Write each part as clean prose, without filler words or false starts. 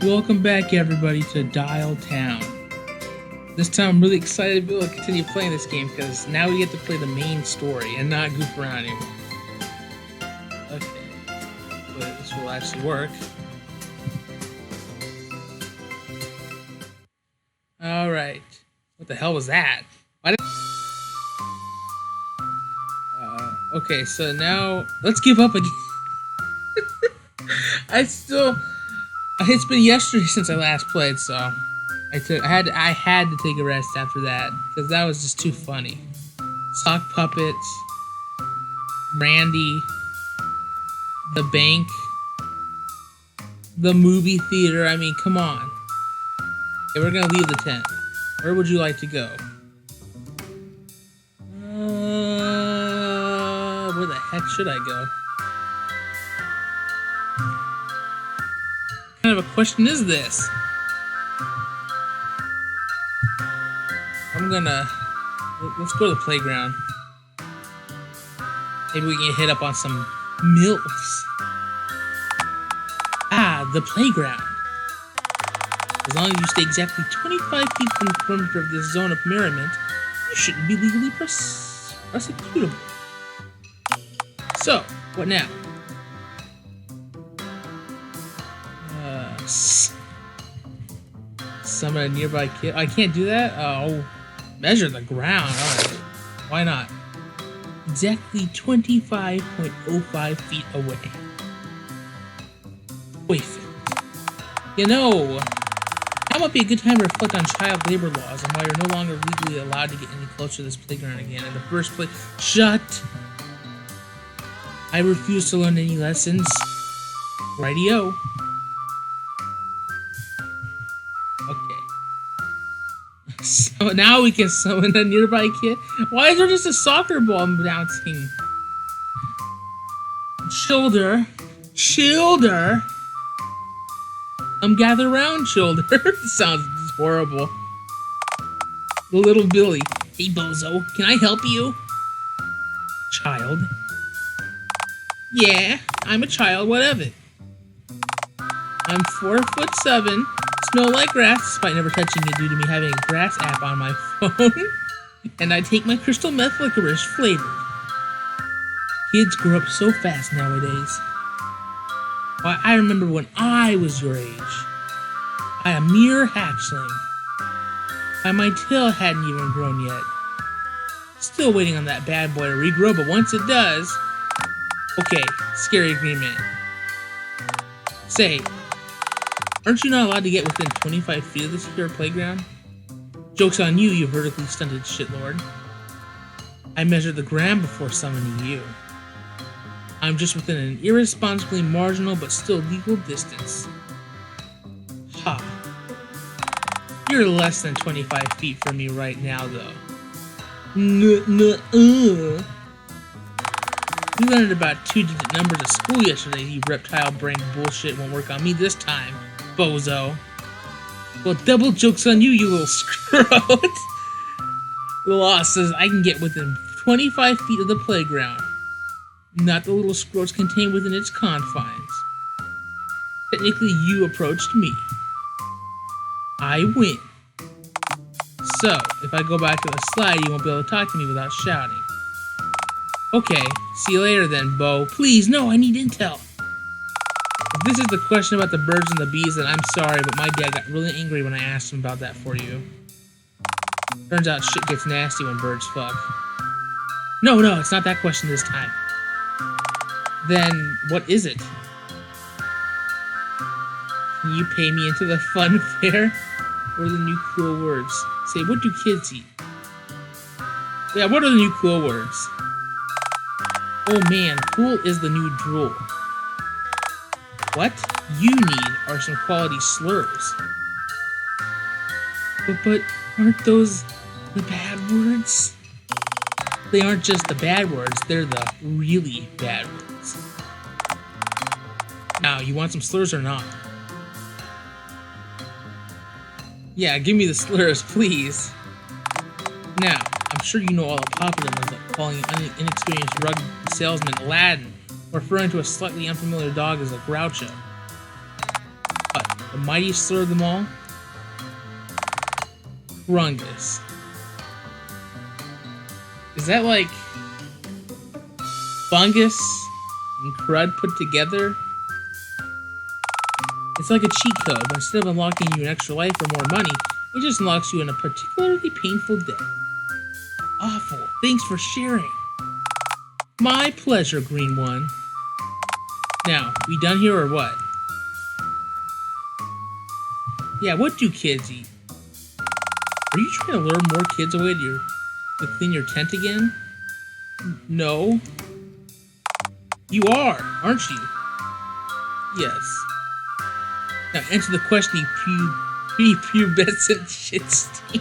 Welcome back, everybody, to Dialtown. This time I'm really excited to be able to continue playing this game because now we get to play the main story and not goof around anymore. Okay, but this will actually work. Alright. What the hell was that? Why did... Okay, so now let's give up again. It's been yesterday since I last played, so I had to take a rest after that because that was just too funny. Sock puppets, Randy, the bank, the movie theater. I mean, come on. Okay, we're gonna leave the tent. Where would you like to go? Where the heck should I go? What kind of a question is this? Let's go to the playground. Maybe we can hit up on some MILFs. Ah, the playground. As long as you stay exactly 25 feet from the perimeter of this zone of merriment, you shouldn't be legally prosecutable. So, what now? Summon a nearby kid. I can't do that? Oh, measure the ground. Alright. Why not? Exactly 25.05 feet away. Wait. You know, that might be a good time to reflect on child labor laws and why you're no longer legally allowed to get any closer to this playground again in the first place. Shut! I refuse to learn any lessons. Rightio. Okay. So now we can summon a nearby kid. Why is there just a soccer ball bouncing? Shoulder. Shoulder. Gather round, shoulder. Sounds horrible. The little Billy. Hey, bozo. Can I help you? Child. Yeah, I'm a child, whatever. I'm 4'7", smell like grass, despite never touching it due to me having a grass app on my phone. And I take my crystal meth licorice flavored. Kids grow up so fast nowadays. Why, I remember when I was your age. I a mere hatchling. Why, my tail hadn't even grown yet. Still waiting on that bad boy to regrow, but once it does... Okay, scary agreement. Say, aren't you not allowed to get within 25 feet of this here playground? Joke's on you, you vertically stunted shitlord. I measured the ground before summoning you. I'm just within an irresponsibly marginal but still legal distance. Ha. You're less than 25 feet from me right now, though. We learned about 2-digit numbers at school yesterday, you reptile brain bullshit won't work on me this time, bozo. Well, double joke's on you, you little scroat. The law says I can get within 25 feet of the playground. Not the little scroats contained within its confines. Technically, you approached me. I win. So, if I go back to the slide, you won't be able to talk to me without shouting. Okay, see you later then, Bo. Please, no, I need intel. If this is the question about the birds and the bees, then I'm sorry, but my dad got really angry when I asked him about that for you. Turns out shit gets nasty when birds fuck. No, it's not that question this time. Then, what is it? Can you pay me into the fun fair? What are the new cool words? Say, what do kids eat? Yeah, what are the new cool words? Oh man, cool is the new drool. What you need are some quality slurs. But aren't those the bad words? They aren't just the bad words, they're the really bad words. Now, you want some slurs or not? Yeah, give me the slurs, please. Now, I'm sure you know all the popular ones like calling an inexperienced rug salesman Aladdin, or referring to a slightly unfamiliar dog as a Groucho. But The mightiest slur of them all? Rungus. Is that like fungus and crud put together? It's like a cheat code, but instead of unlocking you an extra life or more money, it just unlocks you in a particularly painful death. Awful. Thanks for sharing. My pleasure, green one. Now, we done here or what? Yeah, what do kids eat? Are you trying to lure more kids away to clean your tent again? No. You are, aren't you? Yes. Now answer the question, you prepubescent shit stain.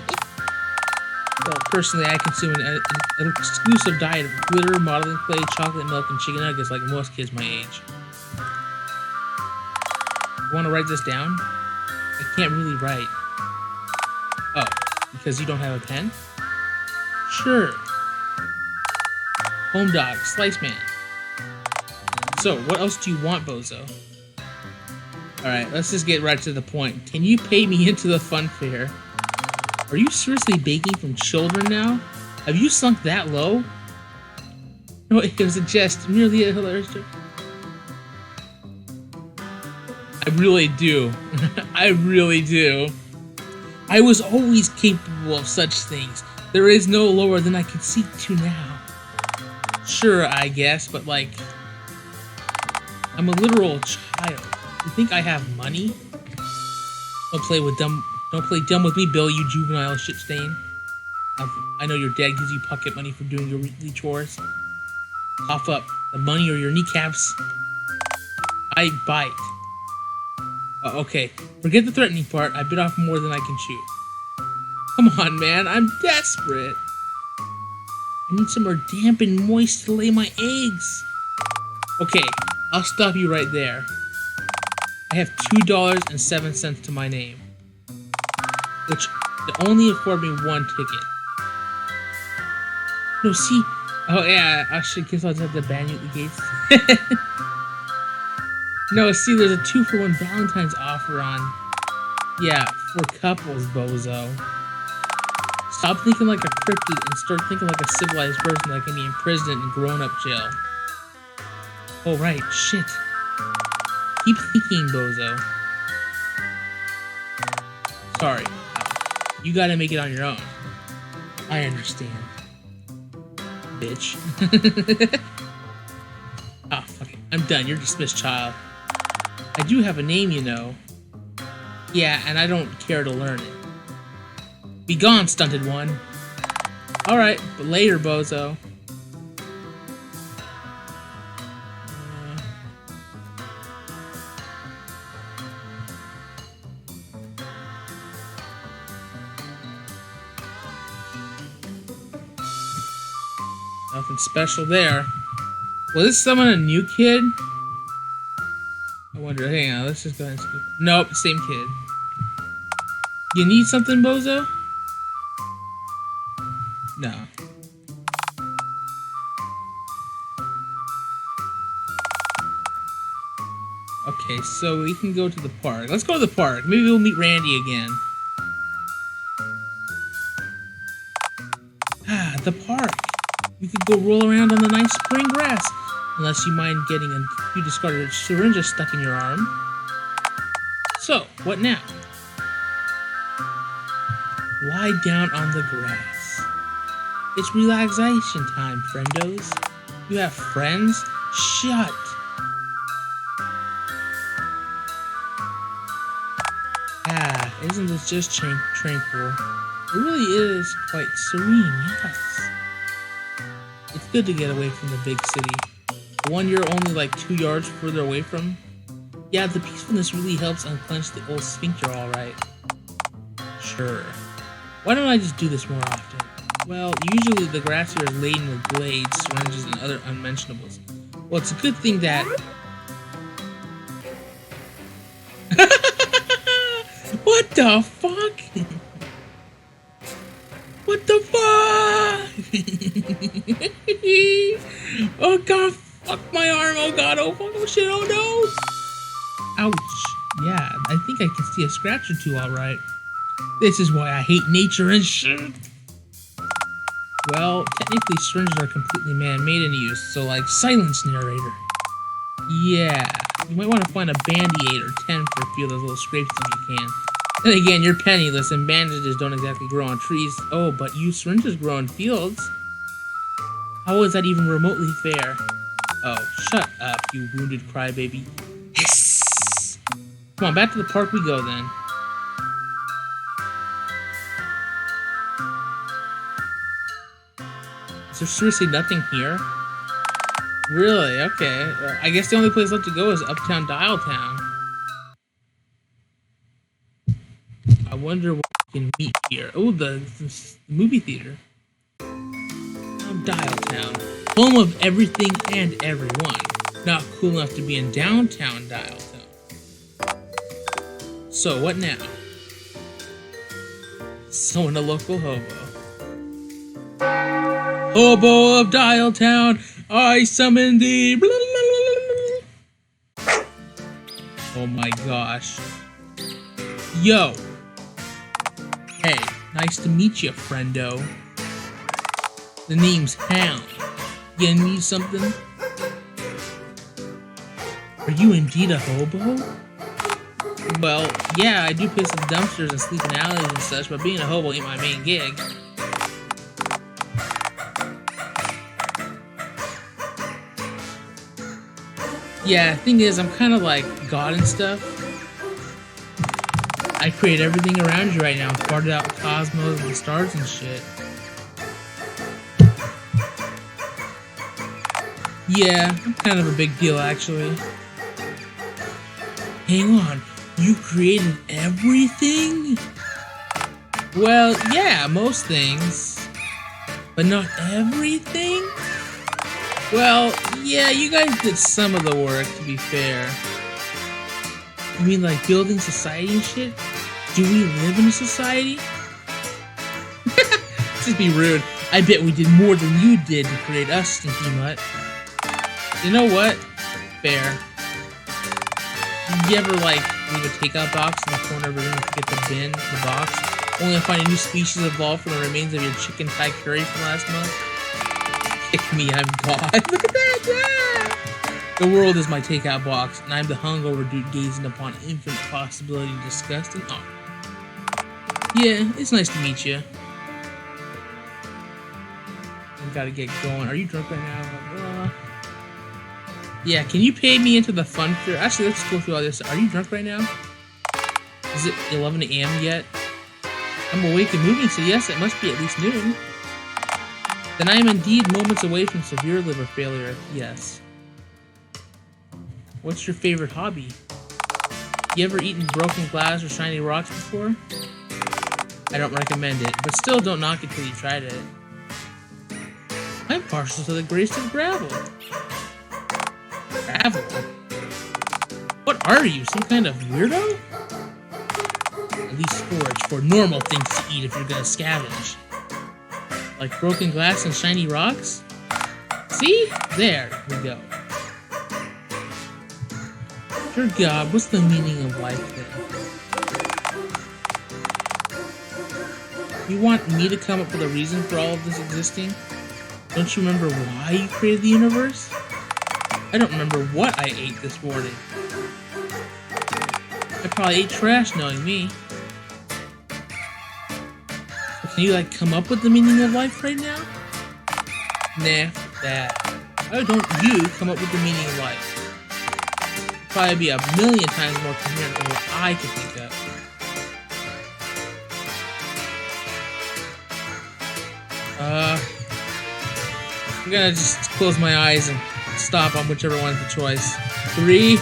Well, personally, I consume an exclusive diet of glitter, modeling clay, chocolate milk, and chicken nuggets like most kids my age. Want to write this down? I can't really write. Oh, because you don't have a pen? Sure. Home dog, slice man. So, what else do you want, bozo? Alright, let's just get right to the point. Can you pay me into the fun fair? Are you seriously baking from children now? Have you sunk that low? No, it was a jest. Merely a hilarious joke. I really do. I really do. I was always capable of such things. There is no lower than I can seek to now. Sure, I guess, but like, I'm a literal child. You think I have money? Don't play dumb with me, Bill, you juvenile shit stain. I know your dad gives you pocket money for doing your weekly chores. Cough up the money or your kneecaps. I bite. Okay, forget the threatening part. I bit off more than I can chew. Come on, man, I'm desperate. I need somewhere damp and moist to lay my eggs. Okay, I'll stop you right there. I have $2.07 to my name, which only afford me one ticket. No, see, oh yeah, I guess I'll just have to ban you at the gates. No, see, there's a 2-for-1 Valentine's offer on. Yeah, for couples, bozo. Stop thinking like a cryptid and start thinking like a civilized person that can be imprisoned in grown-up jail. Oh, right, shit. Keep thinking, bozo. Sorry. You gotta make it on your own. I understand. Bitch. Ah, fuck it. I'm done. You're dismissed, child. I do have a name, you know. Yeah, and I don't care to learn it. Be gone, stunted one. Alright, but later, bozo. Nothing special there. Will this summon a new kid? I wonder. Hang on, let's just go ahead and skip. Nope, same kid. You need something, bozo? No. Okay, so we can go to the park. Let's go to the park. Maybe we'll meet Randy again. Ah, the park. You could go roll around on the nice spring grass. Unless you mind getting a few discarded syringes stuck in your arm. So, what now? Lie down on the grass. It's relaxation time, friendos. You have friends? Shut. Ah, isn't this just tranquil? It really is quite serene, yes. It's good to get away from the big city. The one you're only like 2 yards further away from. Yeah, the peacefulness really helps unclench the old sphincter, alright. Sure. Why don't I just do this more often? Well, usually the grass here is laden with blades, syringes, and other unmentionables. Well, it's a good thing that... What the fuck? What the fuck? Oh god, fuck my arm, oh god, oh fuck, oh shit, oh no! Ouch. Yeah, I think I can scratch or two, alright. This is why I hate nature and shit. Well, technically syringes are completely man-made in use, so like, silence, narrator. Yeah, you might want to find a Band-Aid or 10 for a few of those little scrapes if you can. Then again, you're penniless and bandages don't exactly grow on trees. Oh, but you syringes grow in fields. How is that even remotely fair? Oh, shut up, you wounded crybaby. Hiss! Come on, back to the park we go then. Is there seriously nothing here? Really? Okay. Well, I guess the only place left to go is Uptown Dialtown. I wonder what we can meet here. Oh, the movie theater. Dialtown. Home of everything and everyone. Not cool enough to be in downtown Dialtown. So, what now? Summon a local hobo. Hobo of Dialtown, I summon thee. Oh my gosh. Yo. Hey, nice to meet you, friendo. The name's Hound. You need something? Are you indeed a hobo? Well, yeah, I do piss in dumpsters and sleep in alleys and such, but being a hobo ain't my main gig. Yeah, thing is, I'm kind of like God and stuff. I create everything around you right now, farted out cosmos and stars and shit. Yeah, I'm kind of a big deal, actually. Hang on, you created everything? Well, yeah, most things. But not everything? Well, yeah, you guys did some of the work, to be fair. You mean like building society and shit? Do we live in a society? Just be rude. I bet we did more than you did to create us, Stinky Mutt. You know what? Fair. You ever, like, leave a takeout box in the corner of your room and forget the bin, the box, only to find a new species evolved from the remains of your chicken Thai curry from last month? Kick me, I'm God. Look at that, yeah! The world is my takeout box, and I'm the hungover dude gazing upon infinite possibility, disgust, and awe. Yeah, it's nice to meet you. I gotta get going. Are you drunk right now? Yeah, can you pay me into the fun fair? Actually, let's go through all this. Are you drunk right now? Is it 11 a.m. yet? I'm awake and moving, so yes, it must be at least noon. Then I am indeed moments away from severe liver failure, yes. What's your favorite hobby? You ever eaten broken glass or shiny rocks before? I don't recommend it, but still don't knock it till you tried it. I'm partial to the grace of gravel. Gravel? What are you, some kind of weirdo? At least forage for normal things to eat if you're gonna scavenge. Like broken glass and shiny rocks? See? There we go. Dear God, what's the meaning of life then? You want me to come up with a reason for all of this existing? Don't you remember why you created the universe? I don't remember what I ate this morning. I probably ate trash knowing me. But can you like come up with the meaning of life right now? Nah, that. Why don't you come up with the meaning of life? It'd probably be a million times more coherent than what I could think of. I'm gonna just close my eyes and stop on whichever one's the choice. 3,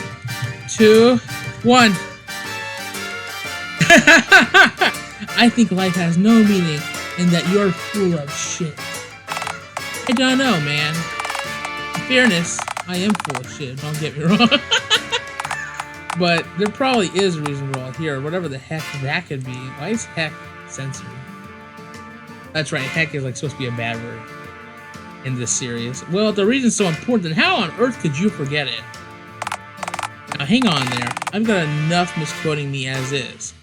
2, 1. I think life has no meaning and that you're full of shit. I don't know, man. In fairness, I am full of shit, don't get me wrong. But there probably is a reason we're all here, whatever the heck that could be. Why is heck censored? That's right, heck is like supposed to be a bad word in this series. Well, if the reason's so important, then how on earth could you forget it? Now hang on there. I've got enough misquoting me as is.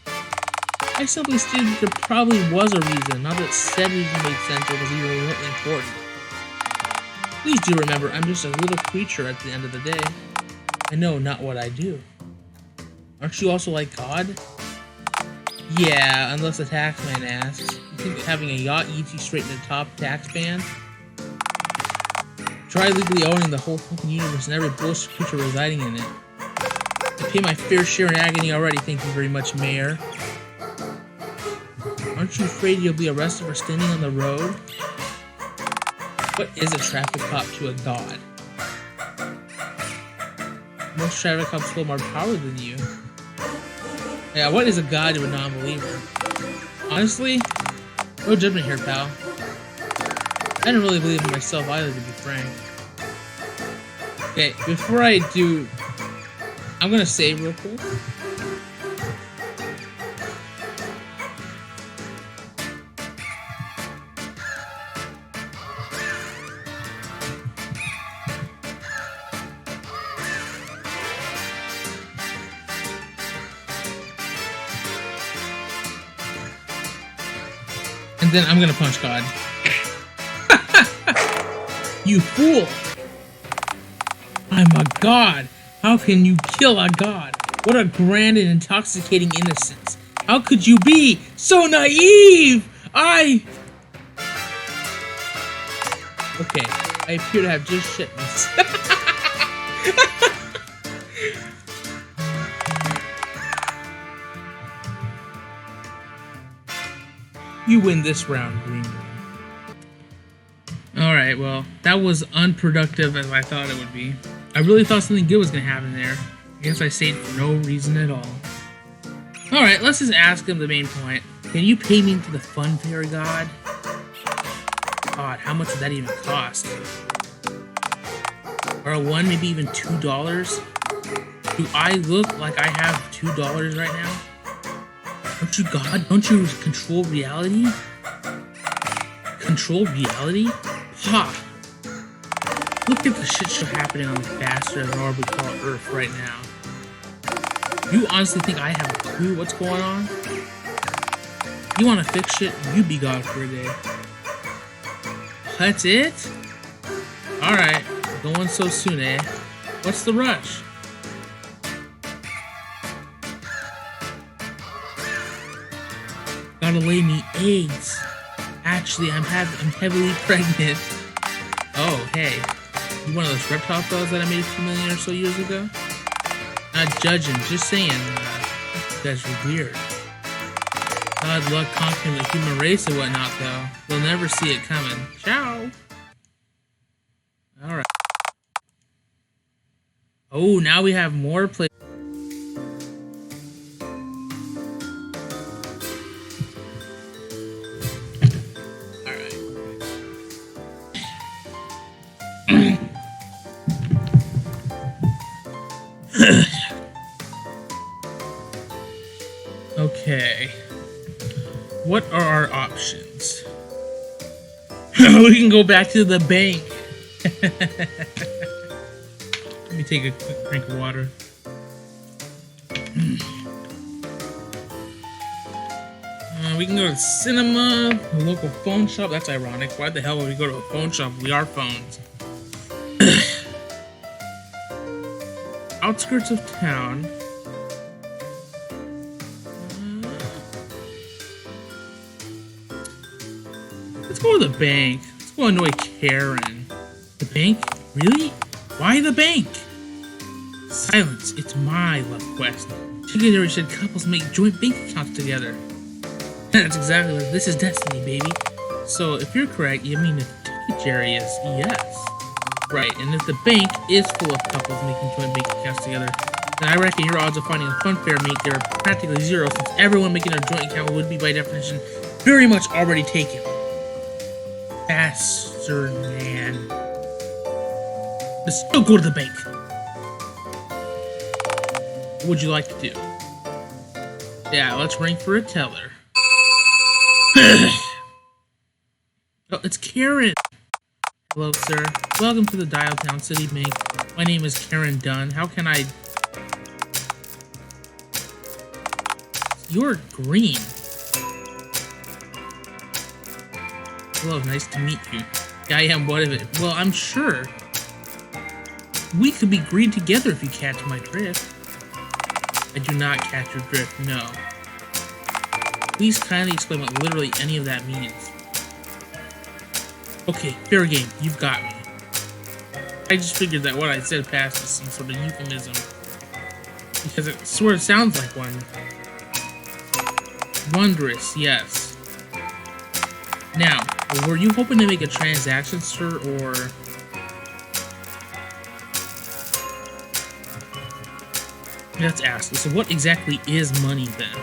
I simply stated there probably was a reason, not that said reason made sense or was even remotely important. Please do remember, I'm just a little creature at the end of the day. I know not what I do. Aren't you also like God? Yeah, unless the taxman asks. You think that having a yacht eats you straight in the top tax band? Try legally owning the whole fucking universe and every bullshit creature residing in it. I pay my fair share in agony already, thank you very much, Mayor. Aren't you afraid you'll be arrested for standing on the road? What is a traffic cop to a god? Most traffic cops hold more power than you. Yeah, what is a god to a non-believer? Honestly, no judgment here, pal. I didn't really believe in myself either, to be frank. Okay, before I do, I'm gonna save real quick. And then I'm gonna punch God. You fool! I'm a god! How can you kill a god? What a grand and intoxicating innocence! How could you be so naive? Okay, I appear to have just shit myself. You win this round, Green Boy. Alright, well, that was unproductive as I thought it would be. I really thought something good was going to happen there. I guess I saved for no reason at all. Alright, let's just ask him the main point. Can you pay me into the fun fairy god? God, how much would that even cost? Or one, maybe even $2? Do I look like I have $2 right now? Aren't you God? Don't you control reality? Control reality? Ha! Look at the shit show happening on this bastard of orb we call Earth right now. You honestly think I have a clue what's going on? You wanna fix shit? You be God for a day. That's it? Alright, going so soon, eh? What's the rush? Gotta lay me eggs. Actually, I'm heavily pregnant. Oh, hey. You one of those reptile fellas that I made a few million or so years ago? Not judging, just saying. You guys are weird. Bad luck conquering the human race and whatnot, though. They'll never see it coming. Ciao! Alright. Oh, now we have more play. Okay. What are our options? We can go back to the bank. Let me take a quick drink of water. We can go to the cinema, a local phone shop. That's ironic. Why the hell would we go to a phone shop? We are phones. Outskirts of town. Let's go to the bank. Let's go annoy Karen. The bank? Really? Why the bank? Silence. It's my love quest. Together, said couples make joint bank accounts together. That's exactly what this is destiny, baby. So, if you're correct, you mean if Jerry is yes. Right, and if the bank is full of couples making joint bank accounts together, then I reckon your odds of finding a fun fair mate there are practically zero, since everyone making a joint account would be, by definition, very much already taken. Bastard man. But still go to the bank. What would you like to do? Yeah, let's ring for a teller. Oh, it's Karen. Hello, sir. Welcome to the Dialtown City Bank. My name is Karen Dunn. How can I... You're green. Hello, nice to meet you. Yeah, I am. What of it? Well, I'm sure we could be green together if you catch my drift. I do not catch your drift, no. Please kindly explain what literally any of that means. Okay, fair game. You've got me. I just figured that what I said passed as some sort of euphemism. Because it sort of sounds like one. Wondrous, yes. Now, were you hoping to make a transaction, sir, or... Let's ask. So what exactly is money, then?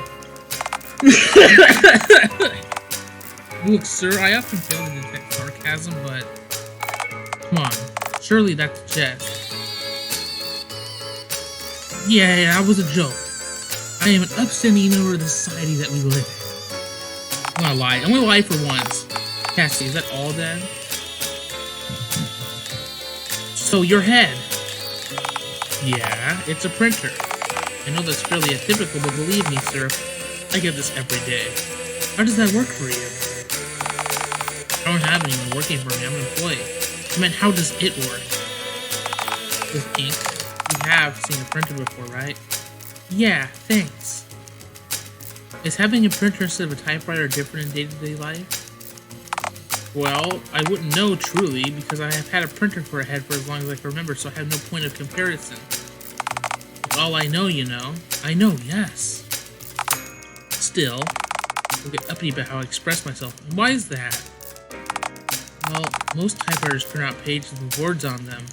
Look, sir, I often fail to detect sarcasm, but... Come on. Surely that's a jest. Yeah, that was a joke. I am an upstanding member of the society that we live in. I'm gonna lie. I'm gonna lie for once. Cassie, is that all, then? So, your head. Yeah, it's a printer. I know that's fairly atypical, but believe me, sir, I get this every day. How does that work for you? I don't have anyone working for me. I'm an employee. I mean, how does it work? With ink? You have seen a printer before, right? Yeah, thanks. Is having a printer instead of a typewriter different in day-to-day life? Well, I wouldn't know truly, because I have had a printer for a head for as long as I can remember, so I have no point of comparison. It's all I know, you know. I know, yes. Still, I'll get uppity about how I express myself. And why is that? Well, most typewriters print out pages with words on them.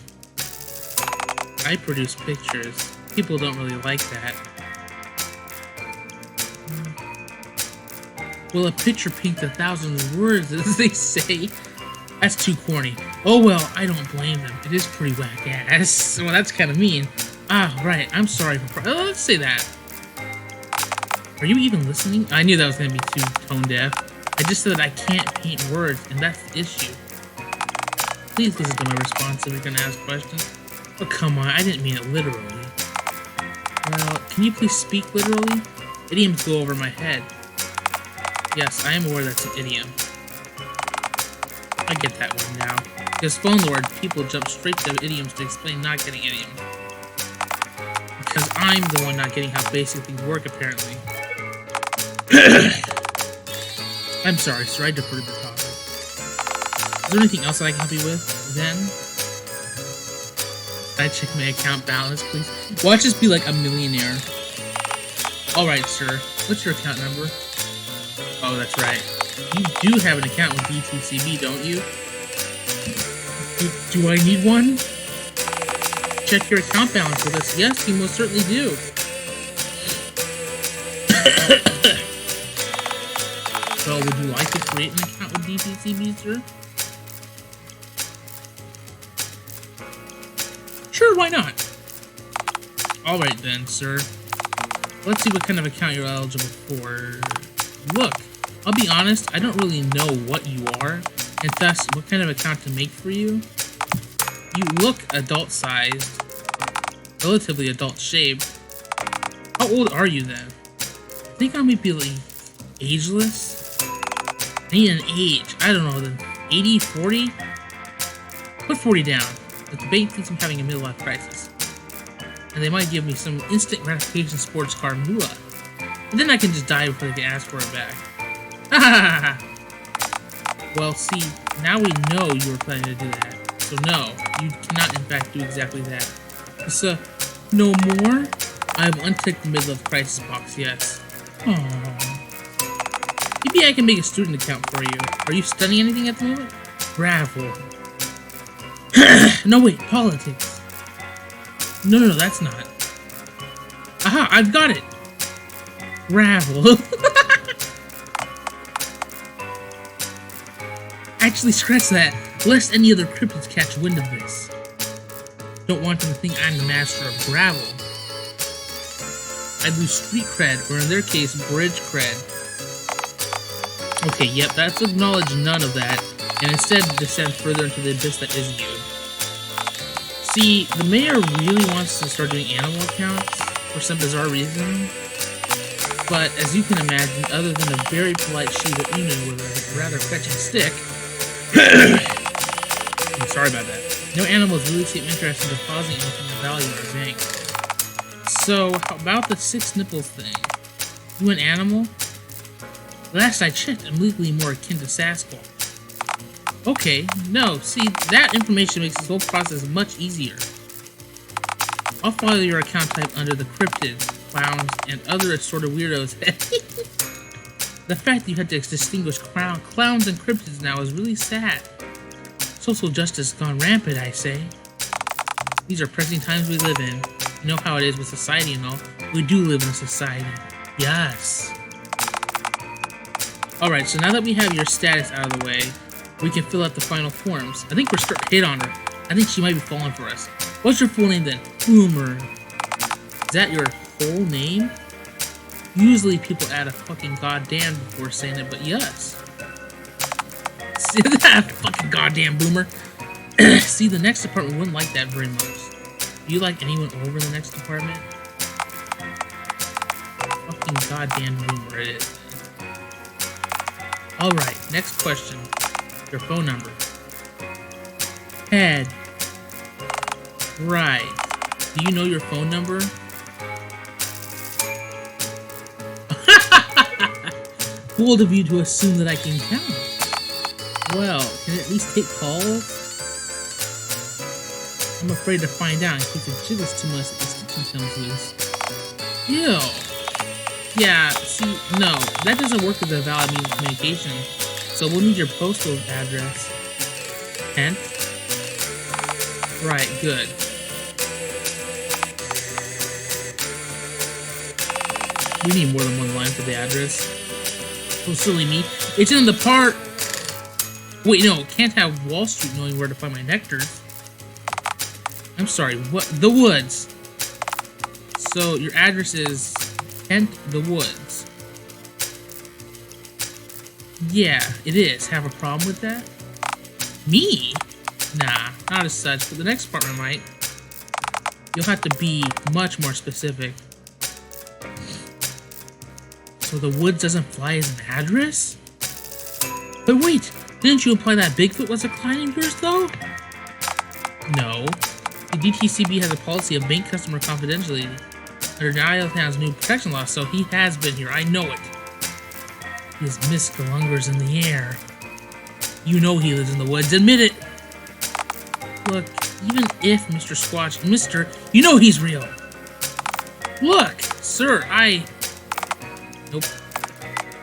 I produce pictures. People don't really like that. Well, a picture paints 1,000 words, as they say. That's too corny. Oh well, I don't blame them. It is pretty whack-ass. Well, that's kind of mean. Ah, right. I'm sorry for... let's say that. Are you even listening? I knew that was going to be too tone-deaf. I just said that I can't paint words, and that's the issue. Please listen to my response if you're going to ask questions. Oh, come on. I didn't mean it literally. Well, can you please speak literally? Idioms go over my head. Yes, I am aware that's an idiom. I get that one now. Because phone lord, people jump straight to idioms to explain not getting idioms. Because I'm the one not getting how basic things work, apparently. I'm sorry, sir. I defer to the topic. Is there anything else that I can help you with, then? Can I check my account balance, please? Watch us be like a millionaire. Alright, sir. What's your account number? Oh, that's right. You do have an account with DTCB, don't you? Do I need one? Check your account balance with us. Yes, you most certainly do. So, would you like to create an account with DTCB, sir? Sure, why not? Alright then, sir. Let's see what kind of account you're eligible for. Look, I'll be honest, I don't really know what you are, and thus what kind of account to make for you. You look adult-sized, relatively adult-shaped. How old are you then? I think I might be like ageless. I need an age. I don't know, then 80, 40? Put 40 down. The debate thinks I'm having a midlife crisis. And they might give me some instant gratification sports car moolah. And then I can just die before they can ask for it back. Well, see, now we know you were planning to do that. So no, you cannot in fact do exactly that. So, no more? I have unticked the midlife crisis box, yes. Aww. Maybe I can make a student account for you. Are you studying anything at the moment? Gravel. No, wait, politics. No, that's not. Aha, I've got it. Gravel. Actually, scratch that. Lest any other cryptids catch wind of this. Don't want them to think I'm the master of gravel. I'd lose street cred, or in their case, bridge cred. Okay, yep, that's acknowledge none of that, and instead descend further into the abyss that is you. See, the mayor really wants to start doing animal accounts for some bizarre reason, but as you can imagine, other than a very polite Shiba Inu with a rather fetching stick, I'm sorry about that. No animals really seem interested in depositing anything of value in our bank. So, how about the 6 nipples thing? You an animal? Last I checked, I'm legally more akin to Sasquatch. Okay, no, see, that information makes this whole process much easier. I'll follow your account type under the cryptids, clowns, and other assorted weirdos. The fact that you had to distinguish clowns and cryptids now is really sad. Social justice gone rampant, I say. These are pressing times we live in. You know how it is with society and all. We do live in a society. Yes. Alright, so now that we have your status out of the way, we can fill out the final forms. I think we're starting to hit on her. I think she might be falling for us. What's your full name then? Boomer. Is that your whole name? Usually people add a fucking goddamn before saying it, but yes. See that? Fucking goddamn Boomer. See, the next department wouldn't like that very much. Do you like anyone over the next department? Fucking goddamn Boomer it is. Alright, next question. Your phone number. Head. Right. Do you know your phone number? Bold of you to assume that I can count. Well, can it at least take calls? I'm afraid to find out in case it jiggles too much that the sticky comes loose. Ew. Yeah, see, no, that doesn't work with a valid means of communication. So we'll need your postal address. Kent? Right, good. We need more than one line for the address. So silly me. It's in the part... Wait, no, can't have Wall Street knowing where to find my nectars. I'm sorry, what? The Woods. So your address is Kent the Woods. Yeah, it is. Have a problem with that? Me? Nah, not as such, but the next department might. You'll have to be much more specific. So the Woods doesn't fly as an address? But wait, didn't you imply that Bigfoot was a client of yours, though? No. The DTCB has a policy of bank customer confidentiality under Dialtown's new protection law, so he has been here. I know it. His misgalungers in the air. You know he lives in the woods. Admit it. Look, even if Mr. Squatch... Mr. You know he's real. Look, sir, Nope.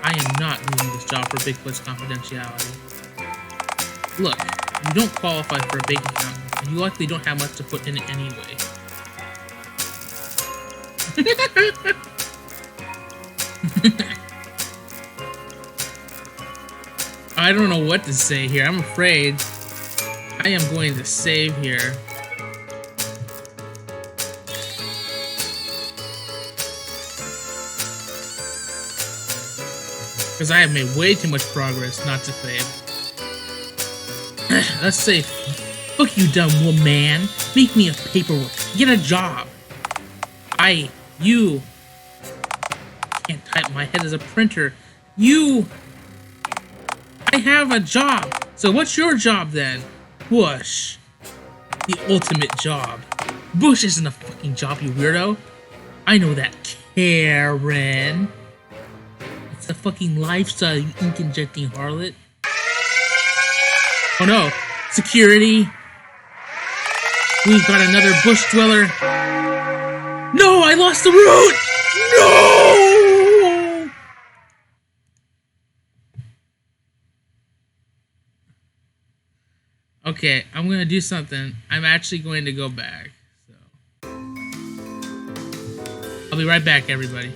I am not doing this job for Bigfoot's confidentiality. Look, you don't qualify for a bank account, and you likely don't have much to put in it anyway. I don't know what to say here. I'm afraid I am going to save here. Because I have made way too much progress not to save. Let's say, fuck you, dumb woman. Make me a paperwork. Get a job. You can't type. My head as a printer. I have a job. So what's your job then? Bush. The ultimate job. Bush isn't a fucking job, you weirdo. I know that, Karen. It's a fucking lifestyle, you ink-injecting harlot. Oh no. Security. We've got another bush dweller. No, I lost the route! No! Okay, I'm gonna do something. I'm actually going to go back. So I'll be right back, everybody.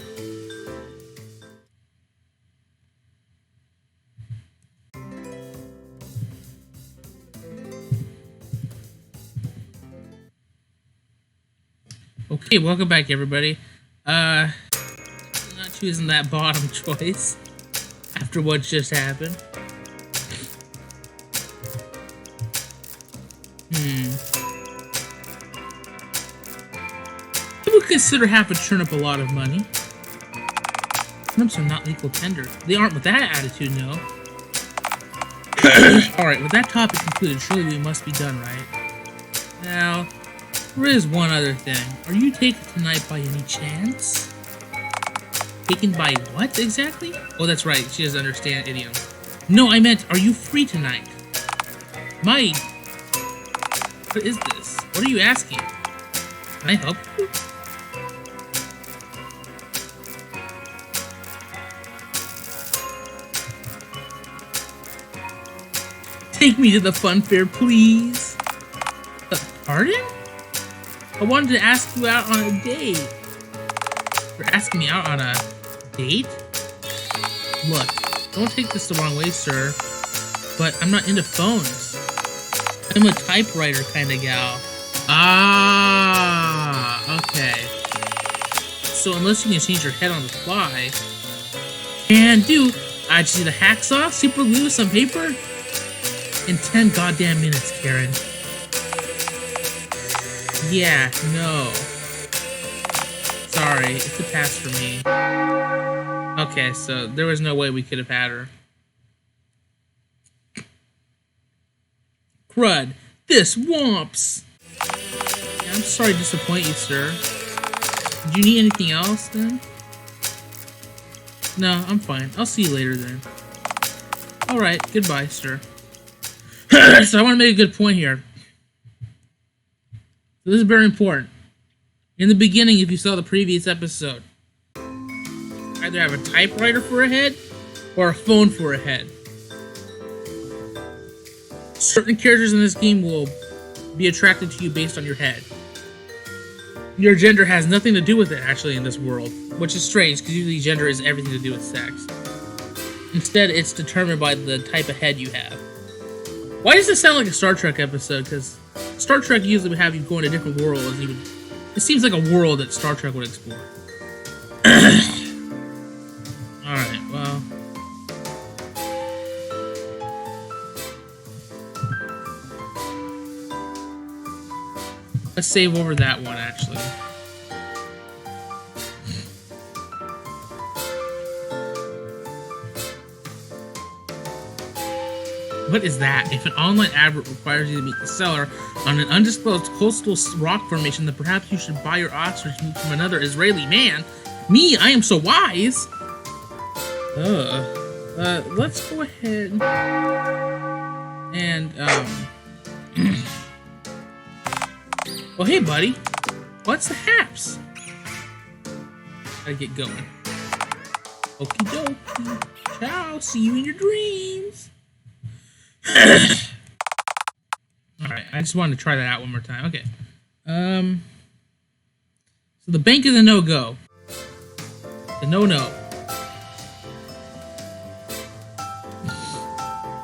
Okay, welcome back, everybody. Not choosing that bottom choice after what just happened. I would consider half a turnip a lot of money. Turnips are not legal tender. They aren't with that attitude, no. Alright, with that topic concluded, surely we must be done, right? Now, there is one other thing. Are you taken tonight by any chance? Taken by what, exactly? Oh, that's right, she doesn't understand idioms. No, I meant, are you free tonight? What is this? What are you asking? Can I help you? Take me to the fun fair, please. Pardon? I wanted to ask you out on a date. You're asking me out on a date? Look, don't take this the wrong way, sir, but I'm not into phones. I'm a typewriter kind of gal. Ah, okay. So unless you can change your head on the fly, can do. I just need a hacksaw, super glue, some paper, in 10 goddamn minutes, Karen. Yeah, no. Sorry, it's a pass for me. Okay, so there was no way we could have had her. Crud, this womps! Yeah, I'm sorry to disappoint you, sir. Do you need anything else, then? No, I'm fine. I'll see you later, then. Alright, goodbye, sir. So I want to make a good point here. So this is very important. In the beginning, if you saw the previous episode, either have a typewriter for a head or a phone for a head. Certain characters in this game will be attracted to you based on your head. Your gender has nothing to do with it, actually, in this world, which is strange, because usually gender is everything to do with sex. Instead, it's determined by the type of head you have. Why does this sound like a Star Trek episode? Because Star Trek usually would have you go into different worlds. It seems like a world that Star Trek would explore. Alright, well. Let's save over that one, actually. What is that? If an online advert requires you to meet the seller on an undisclosed coastal rock formation, then perhaps you should buy your ostrich meat from another Israeli man. Me, I am so wise! Let's go ahead and, well, hey, buddy. What's the haps? Gotta get going. Okie dokie. Ciao, see you in your dreams. Alright, I just wanted to try that out one more time. Okay. So the bank is a no-go. The no-no.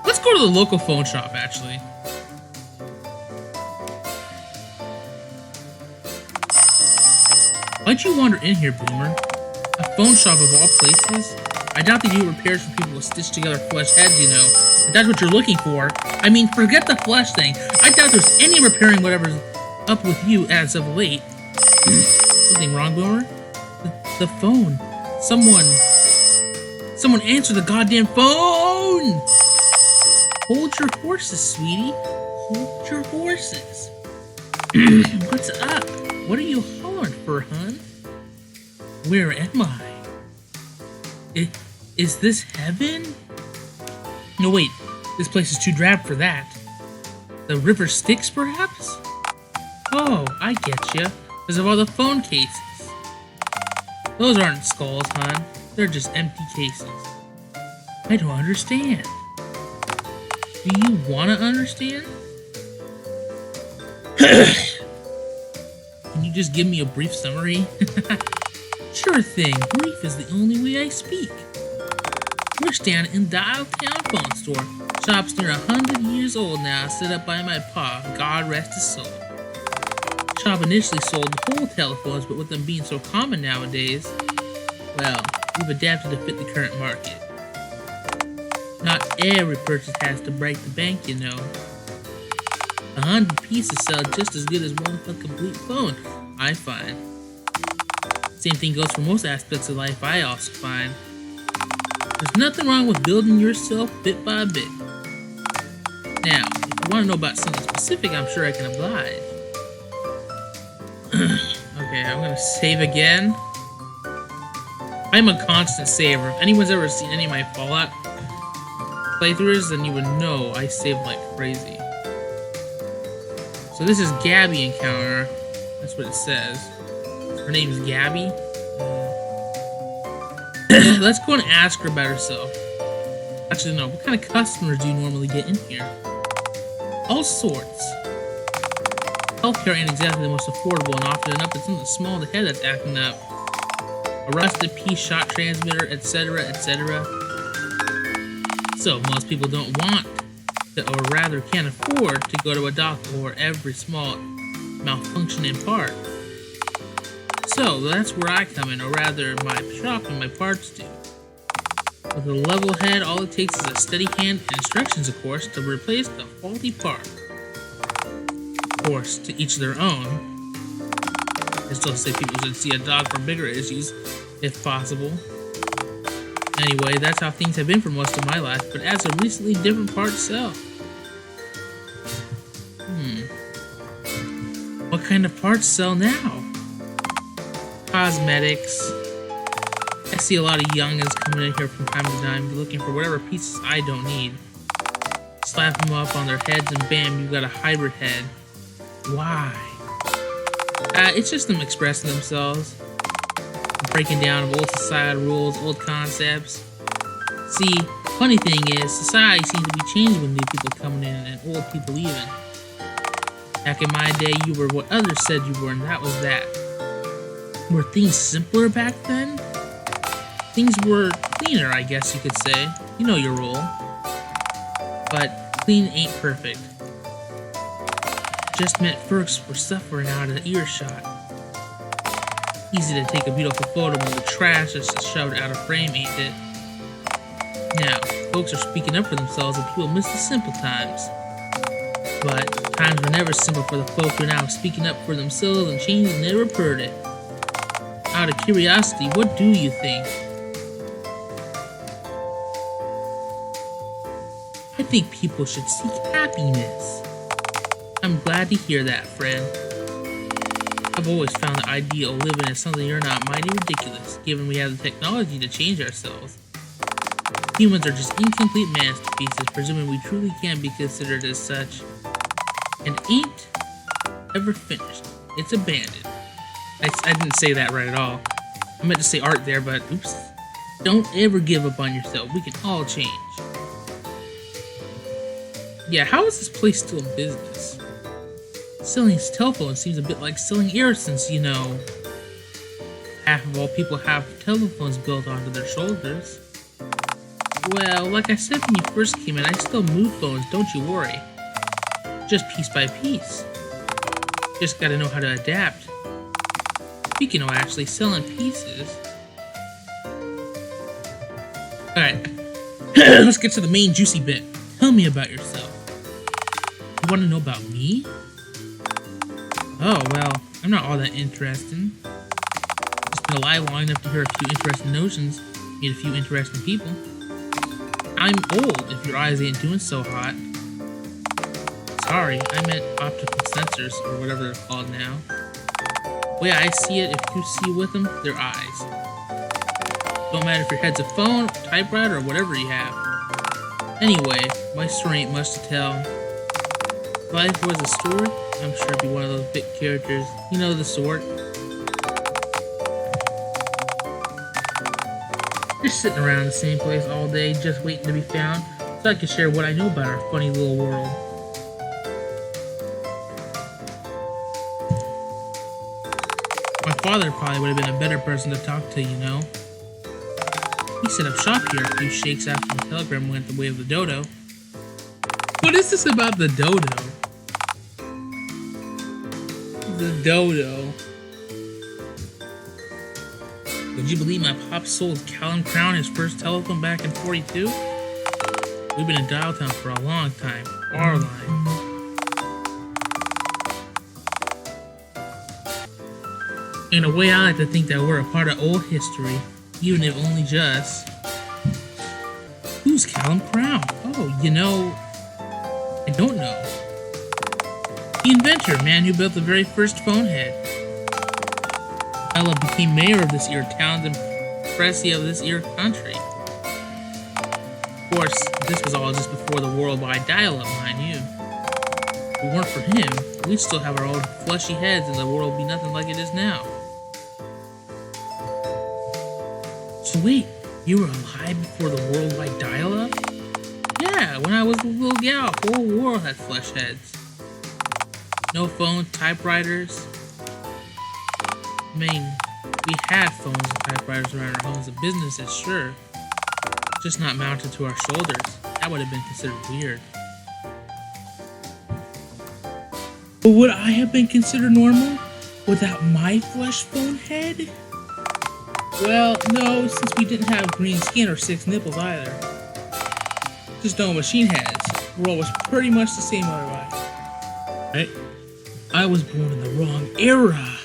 Let's go to the local phone shop, actually. Why'd you wander in here, Boomer? A phone shop of all places? I doubt they do repairs for people with stitched together flesh heads, you know. If that's what you're looking for. I mean, forget the flesh thing. I doubt there's any repairing whatever's up with you as of late. Something wrong, Boomer? The phone. Someone answer the goddamn phone! Hold your horses, sweetie. Hold your horses. What's up? What are you hollering for, hun? Where am I? Is this heaven? No, wait. This place is too drab for that. The river Styx, perhaps? Oh, I get you. Because of all the phone cases. Those aren't skulls, hon. They're just empty cases. I don't understand. Do you want to understand? Can you just give me a brief summary? Sure thing. Brief is the only way I speak. We're standing in Dialtown phone store. Shop's near 100 years old now, set up by my pa, God rest his soul. Shop initially sold whole telephones, but with them being so common nowadays, well, we've adapted to fit the current market. Not every purchase has to break the bank, you know. 100 pieces sell just as good as one complete phone, I find. Same thing goes for most aspects of life, I also find. There's nothing wrong with building yourself bit by bit. Now, if you want to know about something specific, I'm sure I can oblige. Okay, I'm gonna save again. I'm a constant saver. If anyone's ever seen any of my Fallout playthroughs, then you would know I save like crazy. So this is Gabby encounter. That's what it says. Her name is Gabby. Let's go and ask her about herself. Actually, no. What kind of customers do you normally get in here? All sorts. Healthcare ain't exactly the most affordable, and often enough it's something small in the head that's acting up. A rusted piece, shot transmitter, etc., etc. So, most people don't want to, or rather can't afford to go to a doctor for every small malfunctioning part. So, that's where I come in, or rather my shop and my parts do. With a level head, all it takes is a steady hand and instructions, of course, to replace the faulty part. Of course, to each their own. I still say people should see a dog for bigger issues, if possible. Anyway, that's how things have been for most of my life, but as of recently, different parts sell. What kind of parts sell now? Cosmetics. I see a lot of youngins coming in here from time to time looking for whatever pieces I don't need. Slap them up on their heads and bam, you've got a hybrid head. Why? It's just them expressing themselves. Breaking down of old societal rules, old concepts. See, funny thing is, society seems to be changing with new people coming in and old people leaving. Back in my day, you were what others said you were, and that was that. Were things simpler back then? Things were cleaner, I guess you could say. You know your role. But clean ain't perfect. Just meant folks were suffering out of earshot. Easy to take a beautiful photo when the trash is shoved out of frame, ain't it? Now, folks are speaking up for themselves and people miss the simple times. But times were never simple for the folk who are now speaking up for themselves and change is never heard it. Out of curiosity, what do you think? I think people should seek happiness. I'm glad to hear that, friend. I've always found the idea of living as something you're not mighty ridiculous, given we have the technology to change ourselves. Humans are just incomplete masterpieces, presuming we truly can be considered as such. And ain't ever finished. It's abandoned. I didn't say that right at all. I meant to say art there, but oops. Don't ever give up on yourself. We can all change. Yeah, how is this place still in business? Selling telephones seems a bit like selling air since, you know, half of all people have telephones built onto their shoulders. Well, like I said when you first came in, I still move phones, don't you worry. Just piece by piece. Just gotta know how to adapt. Speaking of actually selling pieces. Alright, let's get to the main juicy bit. Tell me about yourself. You wanna know about me? Oh, well, I'm not all that interesting. Just been alive long enough to hear a few interesting notions, meet a few interesting people. I'm old, if your eyes ain't doing so hot. Sorry, I meant optical sensors, or whatever they're called now. The way I see it, if you see with them, they're eyes. Don't matter if your head's a phone, typewriter, or whatever you have. Anyway, my story ain't much to tell. If life was a story, I'm sure it'd be one of those big characters. You know the sort. Just sitting around the same place all day, just waiting to be found, so I can share what I know about our funny little world. My father probably would have been a better person to talk to, you know. He set up shop here a few shakes after the telegram went the way of the dodo. What is this about the dodo? The dodo. Would you believe my pop sold Callum Crown his first telephone back in '42? We've been in Dialtown for a long time. Our line. In a way, I like to think that we're a part of old history, even if only just. Who's Callum Crown? Oh, you know, I I don't know. The inventor, man who built the very first phone head. Ella became mayor of this here town and pressy of this here country. Of course, this was all just before the worldwide dial-up, mind you. If it weren't for him, we'd still have our old fleshy heads and the world would be nothing like it is now. So wait, you were alive before the worldwide dial-up? Yeah, when I was a little gal, the whole world had flesh heads. No phones, typewriters. I mean, we had phones and typewriters around our homes and businesses, sure. Just not mounted to our shoulders. That would have been considered weird. But would I have been considered normal without my flesh phone head? Well, no, since we didn't have green skin or 6 nipples either. Just no machine heads. The world was pretty much the same otherwise. Right? I was born in the wrong era.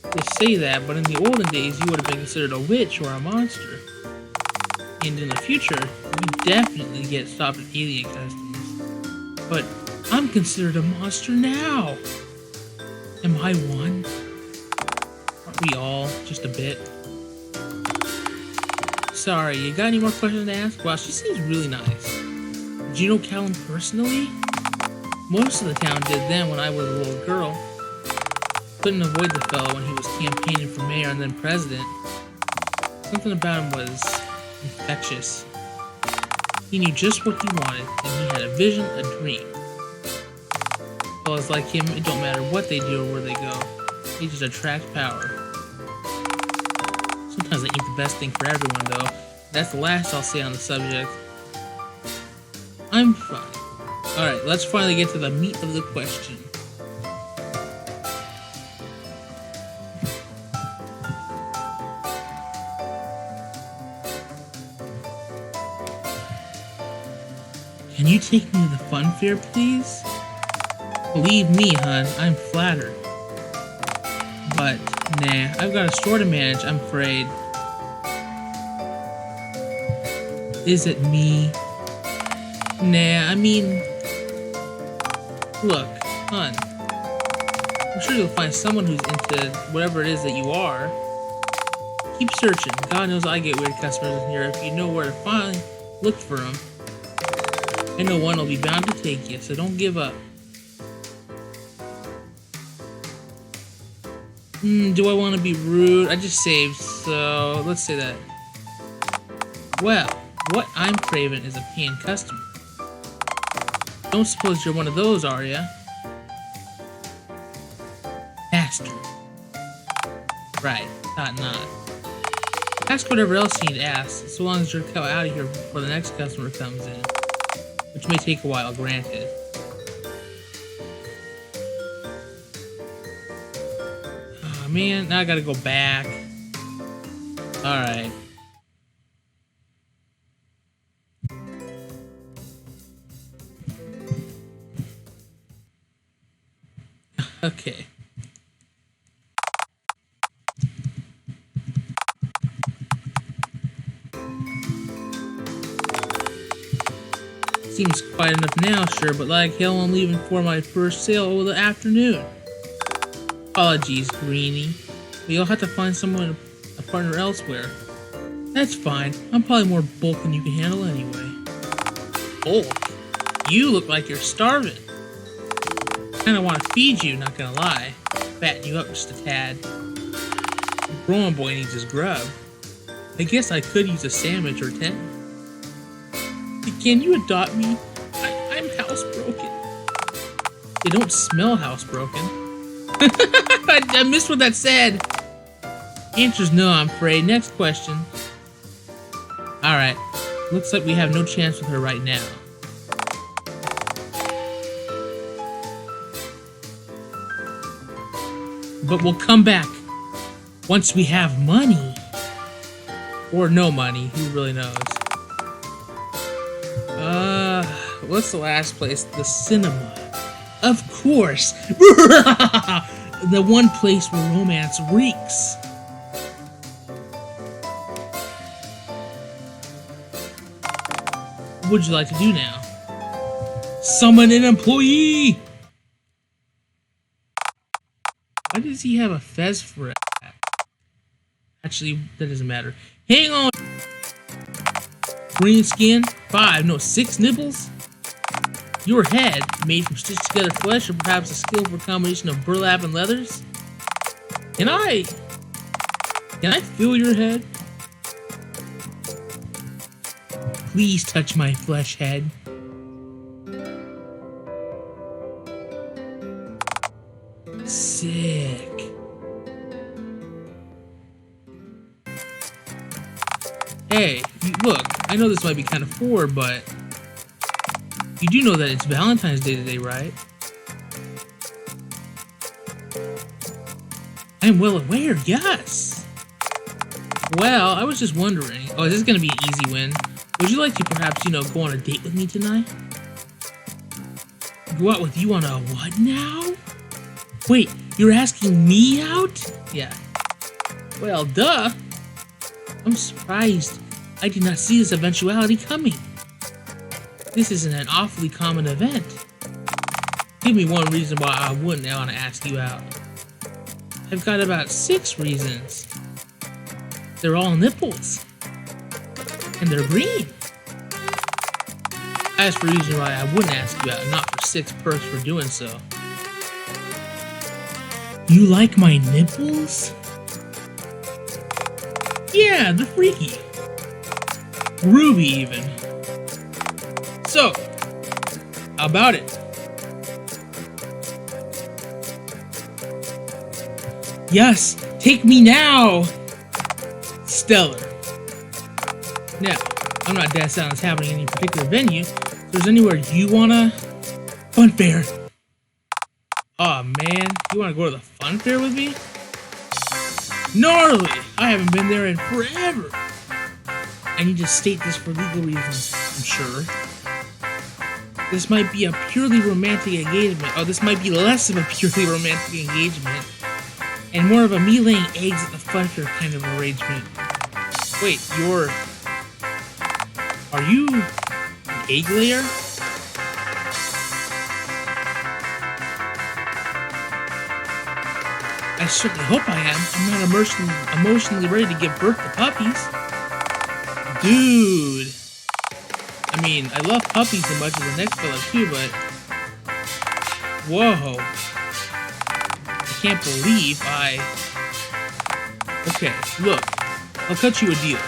They say that, but in the olden days, you would have been considered a witch or a monster. And in the future, you definitely get stopped at alien customs. But I'm considered a monster now. Am I one? Aren't we all just a bit? Sorry, you got any more questions to ask? Wow, she seems really nice. Did you know Callum personally? Most of the town did then when I was a little girl. Couldn't avoid the fellow when he was campaigning for mayor and then president. Something about him was infectious. He knew just what he wanted, and he had a vision, a dream. Fellas like him, it don't matter what they do or where they go. They just attract power. Sometimes they ain't the best thing for everyone, though. That's the last I'll say on the subject. I'm fine. Alright, let's finally get to the meat of the question. Can you take me to the fun fair, please? Believe me, hun, I'm flattered. But, nah, I've got a store to manage, I'm afraid. Is it me? Nah, I mean... Look, hun. I'm sure you'll find someone who's into whatever it is that you are. Keep searching. God knows I get weird customers in here. If you know where to find, look for them. I know one will be bound to take you, so don't give up. Do I want to be rude? I just saved, so let's say that. Well, what I'm craving is a paying customer. Don't suppose you're one of those, are ya? Master. Right, thought not. Ask whatever else you need to ask, so long as you're out of here before the next customer comes in. Which may take a while, granted. Oh man, now I gotta go back. Alright. Okay. Seems quiet enough now, sure, but like hell I'm leaving for my first sale over the afternoon. Apologies, Greenie. But you'll have to find someone, a partner elsewhere. That's fine. I'm probably more bulk than you can handle anyway. Bulk? You look like you're starving. Kinda want to feed you, not gonna lie. Fatten you up just a tad. The growing boy needs his grub. I guess I could use a sandwich or 10. Can you adopt me? I'm housebroken. They don't smell housebroken. I missed what that said. Answer's no, I'm afraid. Next question. Alright. Looks like we have no chance with her right now. But we'll come back once we have money. Or no money, who really knows? What's the last place? The cinema. Of course. The one place where romance reeks. What would you like to do now? Summon an employee! Why does he have a fez for it? Actually, that doesn't matter. Hang on! Green skin, 5, no, 6 nipples? Your head, made from stitched together flesh, or perhaps a skillful combination of burlap and leathers? Can I feel your head? Please touch my flesh head. Sick. Hey, look, I know this might be kind of forward, but you do know that it's Valentine's Day today, right? I'm well aware, yes. Well, I was just wondering. Oh, is this gonna be an easy win? Would you like to perhaps, go on a date with me tonight? Go out with you on a what now? Wait, you're asking me out? Yeah. Well, duh. I'm surprised. I did not see this eventuality coming. This isn't an awfully common event. Give me one reason why I wouldn't want to ask you out. I've got about 6 reasons. They're all nipples. And they're green. As for reason why I wouldn't ask you out, not for 6 perks for doing so. You like my nipples? Yeah, they're freaky. Groovy even. So, how about it? Yes, take me now! Stellar. Now, I'm not dead set on this happening in any particular venue. If there's anywhere you wanna... Fun fair. Aw, man. You wanna go to the fun fair with me? Gnarly! I haven't been there in forever. I need to state this for legal reasons, I'm sure. This might be a purely romantic engagement. Oh, this might be less of a purely romantic engagement. And more of a me laying eggs at the fun fair kind of arrangement. Wait, are you an egg layer? I certainly hope I am. I'm not emotionally ready to give birth to puppies. Dude. I mean, I love puppies as much as the next fella too, but... Whoa. I can't believe Okay, look. I'll cut you a deal.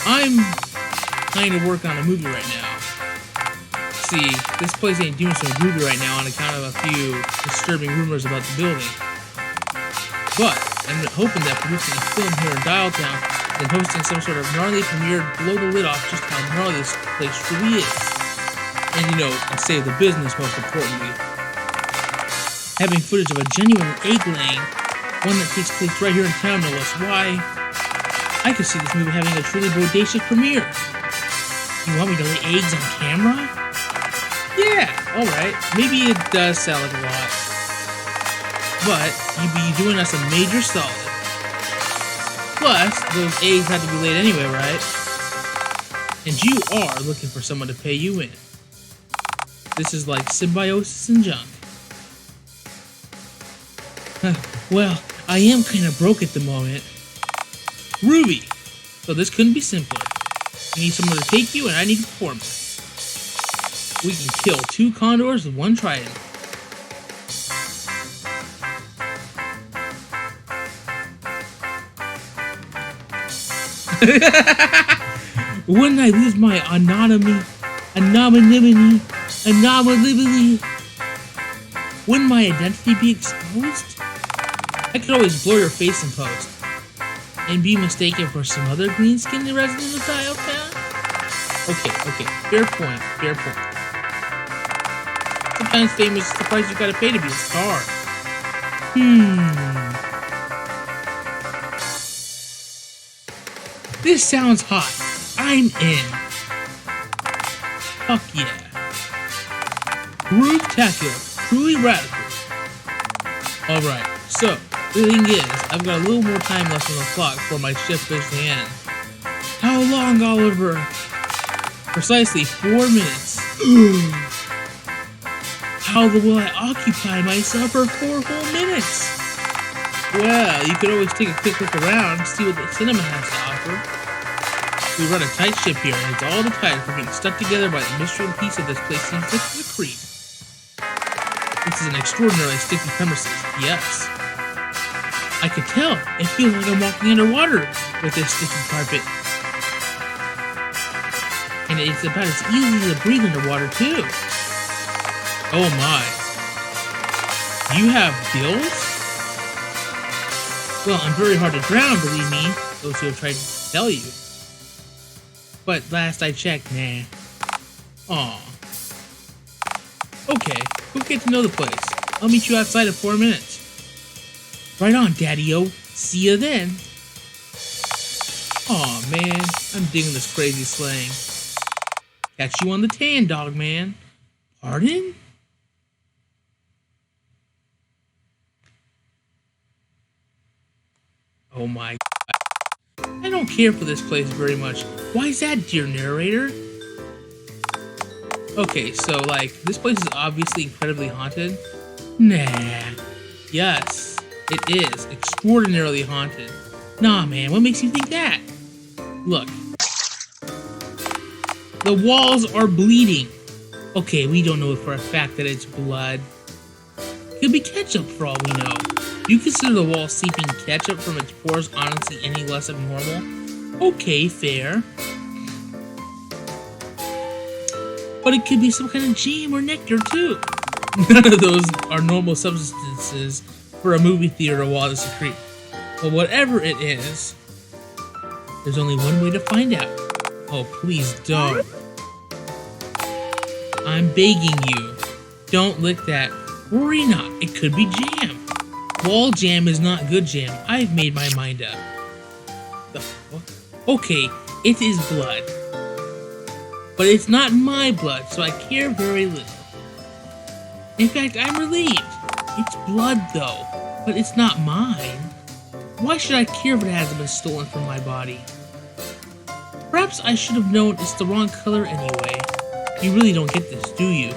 I'm trying to work on a movie right now. See, this place ain't doing so groovy right now on account of a few disturbing rumors about the building. But I'm hoping that producing a film here in Dialtown and hosting some sort of gnarly premiere blow the lid off just how gnarly this place truly is. And and save the business most importantly. Having footage of a genuine egg laying, one that takes place right here in town, no less. Why, I could see this movie having a truly bodacious premiere. You want me to lay eggs on camera? Yeah, alright. Maybe it does sound like a lot. But you'd be doing us a major solid. Plus, those eggs have to be laid anyway, right? And you are looking for someone to pay you in. This is like symbiosis and junk. Well, I am kind of broke at the moment. Ruby! So this couldn't be simpler. You need someone to take you, and I need a performer. We can kill 2 condors with 1 trident. Wouldn't I lose my anonymity? Wouldn't my identity be exposed? I could always blur your face in post and be mistaken for some other green-skinned resident of Dialtown. Okay, fair point. Sometimes fame is the price you gotta pay to be a star. This sounds hot. I'm in. Fuck yeah. Groove-tacular. Truly radical. Alright, so, the thing is, I've got a little more time left on the clock before my shift goes to end. How long, Oliver? Precisely 4 minutes. How will I occupy myself for 4 whole minutes? Well, you could always take a quick look around, see what the cinema has to offer. We run a tight ship here, and it's all the tighter for being stuck together by the mystery and peace of this place seems like a creep. This is an extraordinarily sticky premises, yes. I could tell. It feels like I'm walking underwater with this sticky carpet. And it's about as easy to breathe underwater, too. Oh my. You have gills? Well, I'm very hard to drown, believe me, those who have tried to tell you. But last I checked, nah. Aw. Okay, go get to know the place. I'll meet you outside in 4 minutes. Right on, Daddy-o. See you then. Aw, man. I'm digging this crazy slang. Catch you on the tan, dog man. Pardon? Oh my God. I don't care for this place very much. Why is that, dear narrator? Okay, so, like, this place is obviously incredibly haunted. Nah. Yes, it is. Extraordinarily haunted. Nah, man, what makes you think that? Look. The walls are bleeding. Okay, we don't know for a fact that it's blood. Could be ketchup for all we know. Do you consider the wall seeping ketchup from its pores honestly any less abnormal? Okay, fair. But it could be some kind of jam or nectar too. None of those are normal substances for a movie theater wall to secrete. But whatever it is, there's only one way to find out. Oh, please don't. I'm begging you. Don't lick that. Worry not, it could be jam. Wall jam is not good jam. I've made my mind up. The fuck? Okay, it is blood. But it's not my blood, so I care very little. In fact, I'm relieved. It's blood though, but it's not mine. Why should I care if it hasn't been stolen from my body? Perhaps I should have known it's the wrong color anyway. You really don't get this, do you?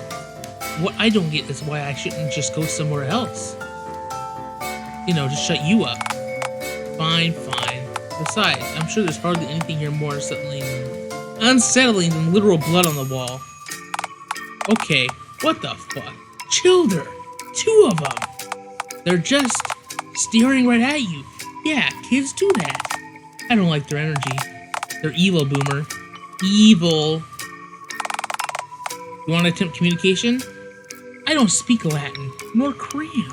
What I don't get is why I shouldn't just go somewhere else. You know, just shut you up. Fine, fine. Besides, I'm sure there's hardly anything here more unsettling than literal blood on the wall. Okay, what the fuck? Children! 2 of them! They're just staring right at you. Yeah, kids do that. I don't like their energy. They're evil, Boomer. Evil. You want to attempt communication? I don't speak Latin, nor crayon.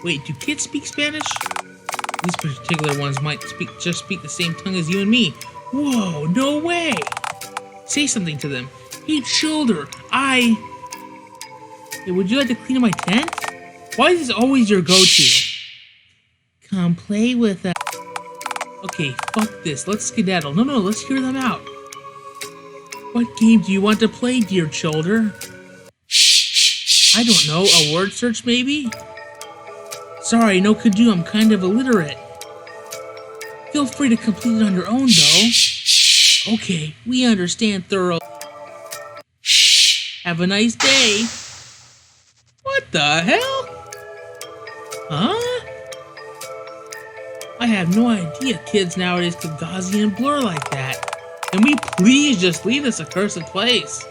Wait, do kids speak Spanish? These particular ones might just speak the same tongue as you and me. Whoa, no way! Say something to them. Hey, children, Hey, would you like to clean up my tent? Why is this always your go-to? Come play with us. Okay, fuck this. Let's skedaddle. No, let's hear them out. What game do you want to play, dear children? I don't know, a word search maybe? Sorry, no could do, I'm kind of illiterate. Feel free to complete it on your own, though. Okay, we understand thorough. Have a nice day. What the hell? Huh? I have no idea kids nowadays could Gaussian blur like that. Can we please just leave this accursed place?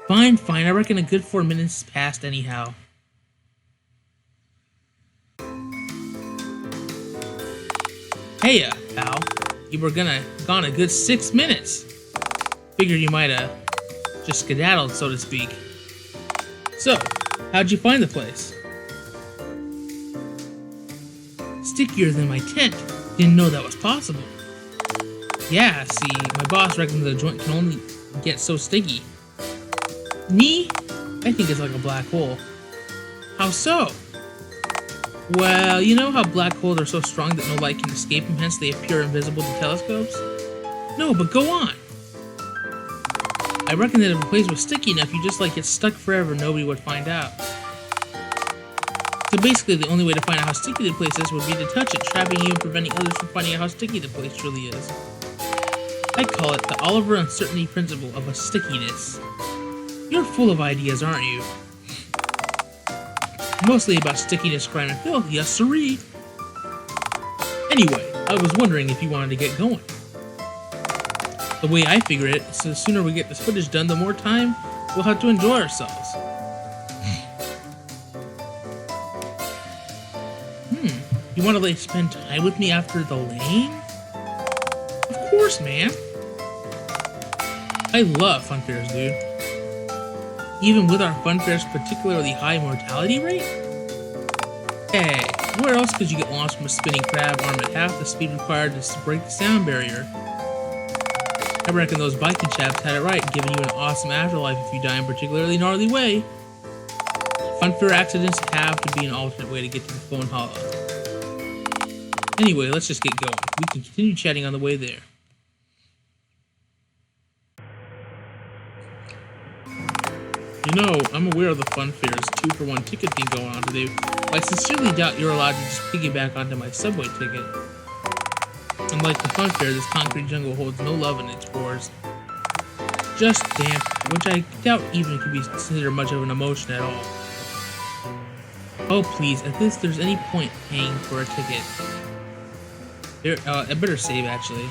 Fine, I reckon a good 4 minutes passed anyhow. Heya, pal. You were gone a good 6 minutes. Figured you might have just skedaddled, so to speak. So, how'd you find the place? Stickier than my tent. Didn't know that was possible. Yeah, see, my boss reckons the joint can only get so sticky. Me? I think it's like a black hole. How so? Well, you know how black holes are so strong that no light can escape them, hence they appear invisible to telescopes? No, but go on. I reckon that if a place was sticky enough, you just get stuck forever, nobody would find out. So basically, the only way to find out how sticky the place is would be to touch it, trapping you and preventing others from finding out how sticky the place truly is. I call it the Oliver Uncertainty Principle of a stickiness. You're full of ideas, aren't you? Mostly about stickiness, crime, and filth, yes siree. Anyway, I was wondering if you wanted to get going. The way I figure it, so the sooner we get this footage done, the more time we'll have to enjoy ourselves. You want to spend time with me after the lane? Of course, man. I love fun fairs, dude. Even with our fun fair's particularly high mortality rate? Hey, where else could you get lost from a spinning crab arm at half the speed required to break the sound barrier? I reckon those Viking chaps had it right, giving you an awesome afterlife if you die in a particularly gnarly way. Fun fair accidents have to be an alternate way to get to the phone hollow. Anyway, let's just get going. We can continue chatting on the way there. You know, I'm aware of the fun fair's 2-for-1 ticket thing going on today, but I sincerely doubt you're allowed to just piggyback onto my subway ticket. Unlike the fun fair, this concrete jungle holds no love in its floors. Just damp, which I doubt even can be considered much of an emotion at all. Oh please, at least there's any point paying for a ticket. Here, I better save actually.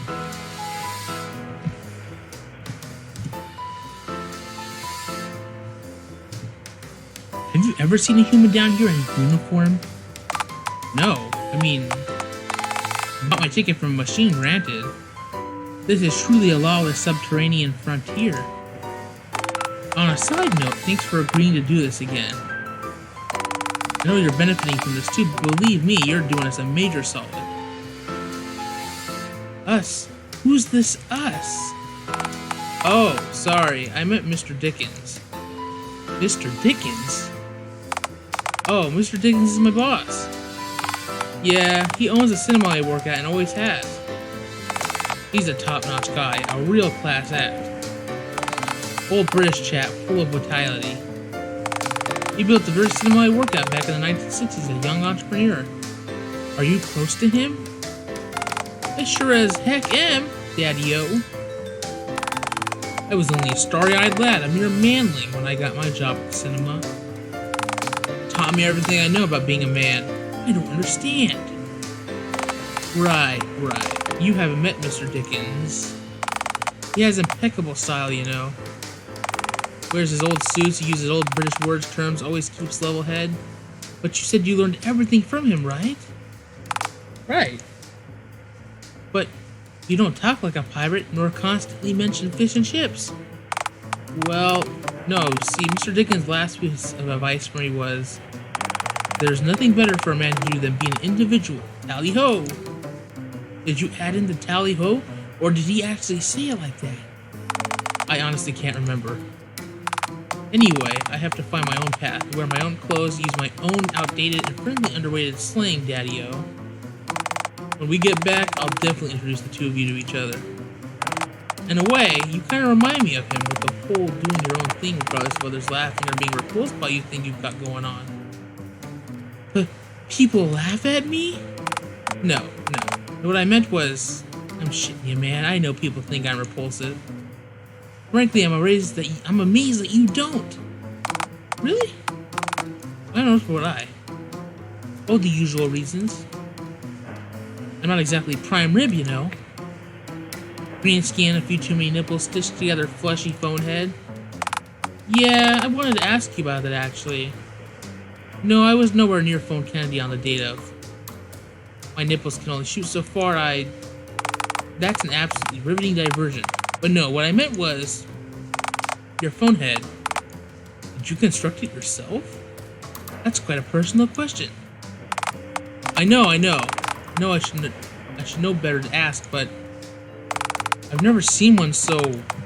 Have you ever seen a human down here in uniform? No, I mean, I bought my ticket from a machine, granted. This is truly a lawless subterranean frontier. On a side note, thanks for agreeing to do this again. I know you're benefiting from this too, but believe me, you're doing us a major solid. Us? Who's this us? Oh, sorry, I meant Mr. Dickens. Mr. Dickens? Oh, Mr. Dickens is my boss. Yeah, he owns a cinema I work at and always has. He's a top-notch guy, a real class act. Old British chap, full of vitality. He built the very cinema I work at back in the 1960s, a young entrepreneur. Are you close to him? I sure as heck am, Daddy-o. I was only a starry-eyed lad, a mere manling, when I got my job at the cinema. Taught me everything I know about being a man. I don't understand. Right. You haven't met Mr. Dickens. He has impeccable style, you know. Wears his old suits, he uses old British words, terms, always keeps level head. But you said you learned everything from him, right? Right. But you don't talk like a pirate, nor constantly mention fish and chips. Well, no, see, Mr. Dickens' last piece of advice for me was, there's nothing better for a man to do than be an individual. Tally-ho! Did you add in the tally-ho, or did he actually say it like that? I honestly can't remember. Anyway, I have to find my own path, wear my own clothes, use my own outdated and friendly underrated slang, Daddy-o. When we get back, I'll definitely introduce the two of you to each other. In a way, you kind of remind me of him with the whole doing your own thing regardless of others laughing or being repulsed by you thing you've got going on. But people laugh at me? No. What I meant was, I'm shitting you, man. I know people think I'm repulsive. Frankly, I'm amazed that you don't. Really? I don't know for what I. Oh, the usual reasons. I'm not exactly prime rib, you know. Green skin, a few too many nipples, stitched together fleshy phone head. Yeah, I wanted to ask you about that actually. No, I was nowhere near Phone Kennedy on the date of. My nipples can only shoot so far, that's an absolutely riveting diversion. But no, what I meant was, your phone head. Did you construct it yourself? That's quite a personal question. I know. No, I should know better to ask, but I've never seen one so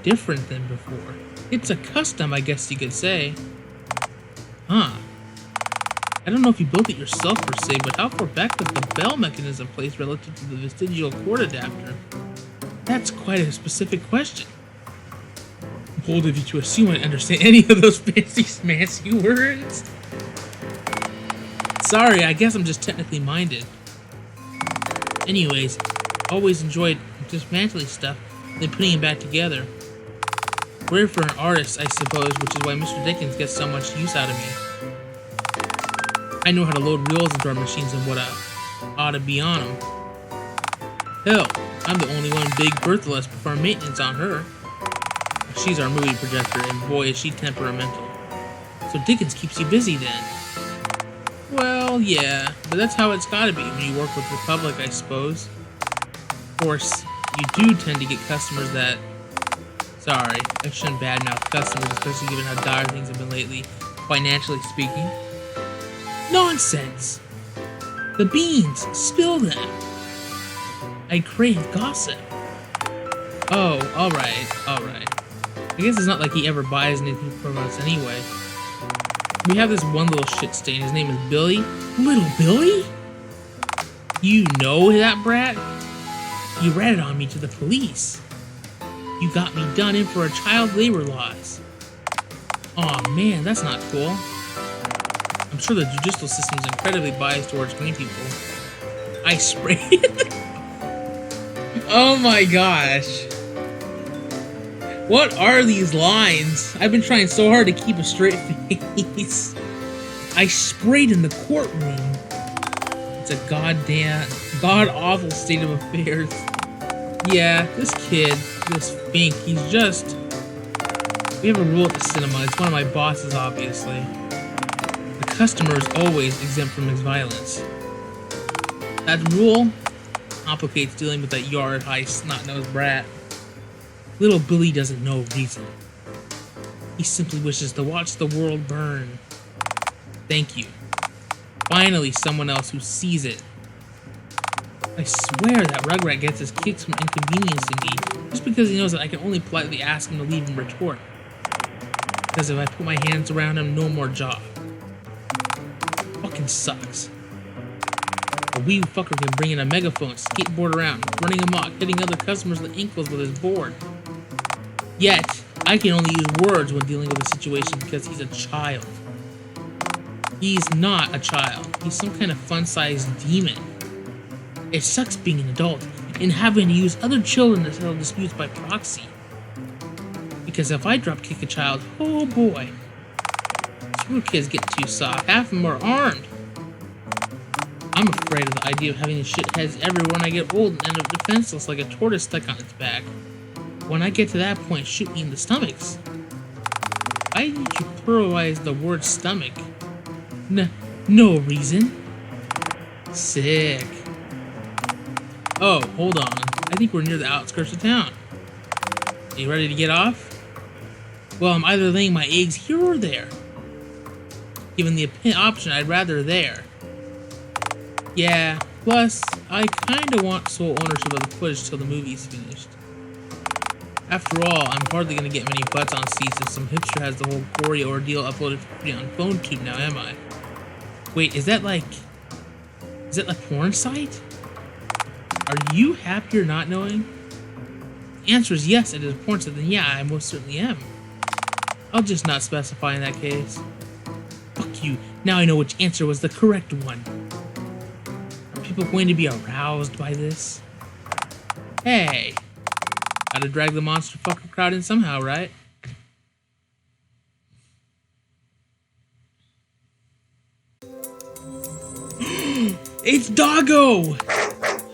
different than before. It's a custom, I guess you could say. Huh. I don't know if you built it yourself per se, but how far back does the bell mechanism place relative to the vestigial cord adapter? That's quite a specific question. Bold of you to assume I understand any of those fancy smancy words. Sorry, I guess I'm just technically minded. Anyways, always enjoyed dismantling stuff, then putting it back together. Rare for an artist, I suppose, which is why Mr. Dickens gets so much use out of me. I know how to load reels into our machines and what ought to be on them. Hell, I'm the only one Big Bertha lets perform maintenance on her. She's our movie projector, and boy is she temperamental. So Dickens keeps you busy then. Well, yeah, but that's how it's gotta be when you work with the public, I suppose. Of course, you do tend to get customers that... Sorry, I shouldn't badmouth customers, especially given how dire things have been lately, financially speaking. Nonsense! The beans! Spill them! I crave gossip. Oh, alright. I guess it's not like he ever buys anything from us anyway. We have this one little shit stain. His name is Billy. Little Billy? You know that brat? You ratted on me to the police. You got me done in for a child labor laws. Aw man, that's not cool. I'm sure the judicial system is incredibly biased towards green people. I sprayed. Oh my gosh. What are these lines? I've been trying so hard to keep a straight face. I sprayed in the courtroom. It's a god-awful state of affairs. Yeah, this kid, this Fink, he's just... We have a rule at the cinema. It's one of my bosses, obviously. The customer is always exempt from his violence. That rule complicates dealing with that yard-high, snot-nosed brat. Little Billy doesn't know reason. He simply wishes to watch the world burn. Thank you. Finally, someone else who sees it. I swear that Rugrat gets his kicks from inconveniencing me just because he knows that I can only politely ask him to leave and retort. Because if I put my hands around him, no more job. Fucking sucks. A wee fucker can bring in a megaphone, skateboard around, running amok, hitting other customers in the ankles with his board. Yet, I can only use words when dealing with a situation because he's a child. He's not a child. He's some kind of fun-sized demon. It sucks being an adult and having to use other children to settle disputes by proxy. Because if I drop kick a child, oh boy. Screw kids get too soft. Half of them are armed. I'm afraid of the idea of having shitheads everywhere when I get old and end up defenseless like a tortoise stuck on its back. When I get to that point, shoot me in the stomachs. Why did you pluralize the word stomach? No reason. Sick. Oh, hold on. I think we're near the outskirts of town. Are you ready to get off? Well, I'm either laying my eggs here or there. Given the option, I'd rather there. Yeah, plus, I kinda want sole ownership of the footage till the movie's finished. After all, I'm hardly gonna get many butts on seats if some hipster has the whole gory ordeal uploaded for free on PhoneTube now, am I? Wait, is that like a porn site? Are you happy or not knowing? The answer is yes, it is a porn site, then yeah, I most certainly am. I'll just not specify in that case. Fuck you, now I know which answer was the correct one. Are people going to be aroused by this? Hey! Gotta drag the monster fucker crowd in somehow, right? It's Doggo!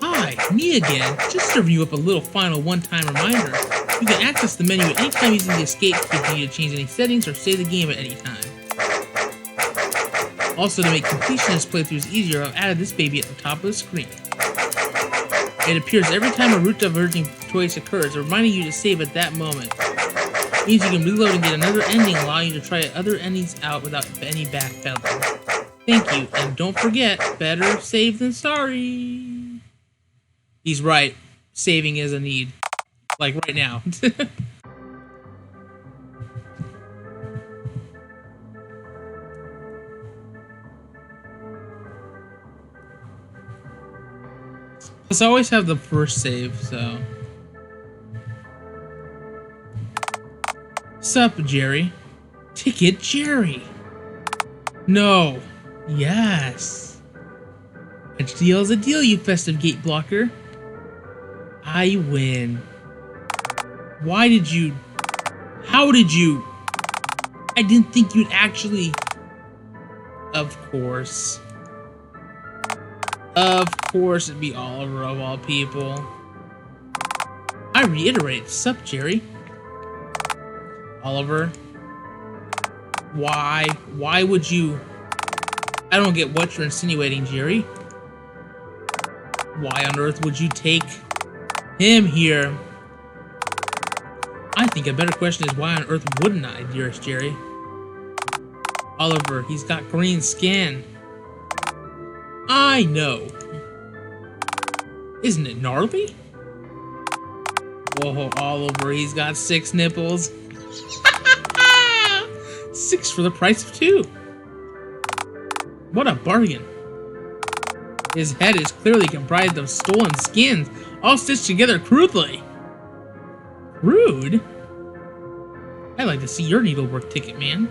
Hi, me again. Just serving you up a little final one-time reminder. You can access the menu at any time using the escape key if you need to change any settings or save the game at any time. Also, to make completionist playthroughs easier, I've added this baby at the top of the screen. It appears every time a route diverging choice occurs, reminding you to save at that moment. It means you can reload and get another ending, allowing you to try other endings out without any backpedaling. Thank you, and don't forget, better safe than sorry. He's right. Saving is a need. Like right now. Let's always have the first save, so. Sup, Jerry? Ticket Jerry! No. Yes. A deal is a deal, you festive gate blocker. I win. Why did you... How did you... I didn't think you'd actually... Of course. Of course it'd be Oliver of all people. I reiterate, sup, Jerry? Oliver? Why? Why would you... I don't get what you're insinuating, Jerry. Why on earth would you take him here? I think a better question is why on earth wouldn't I, dearest Jerry? Oliver, he's got green skin. I know. Isn't it gnarly? Whoa, Oliver, he's got 6 nipples. 6 for the price of 2. What a bargain. His head is clearly comprised of stolen skins, all stitched together crudely. Rude? I'd like to see your needlework ticket, man.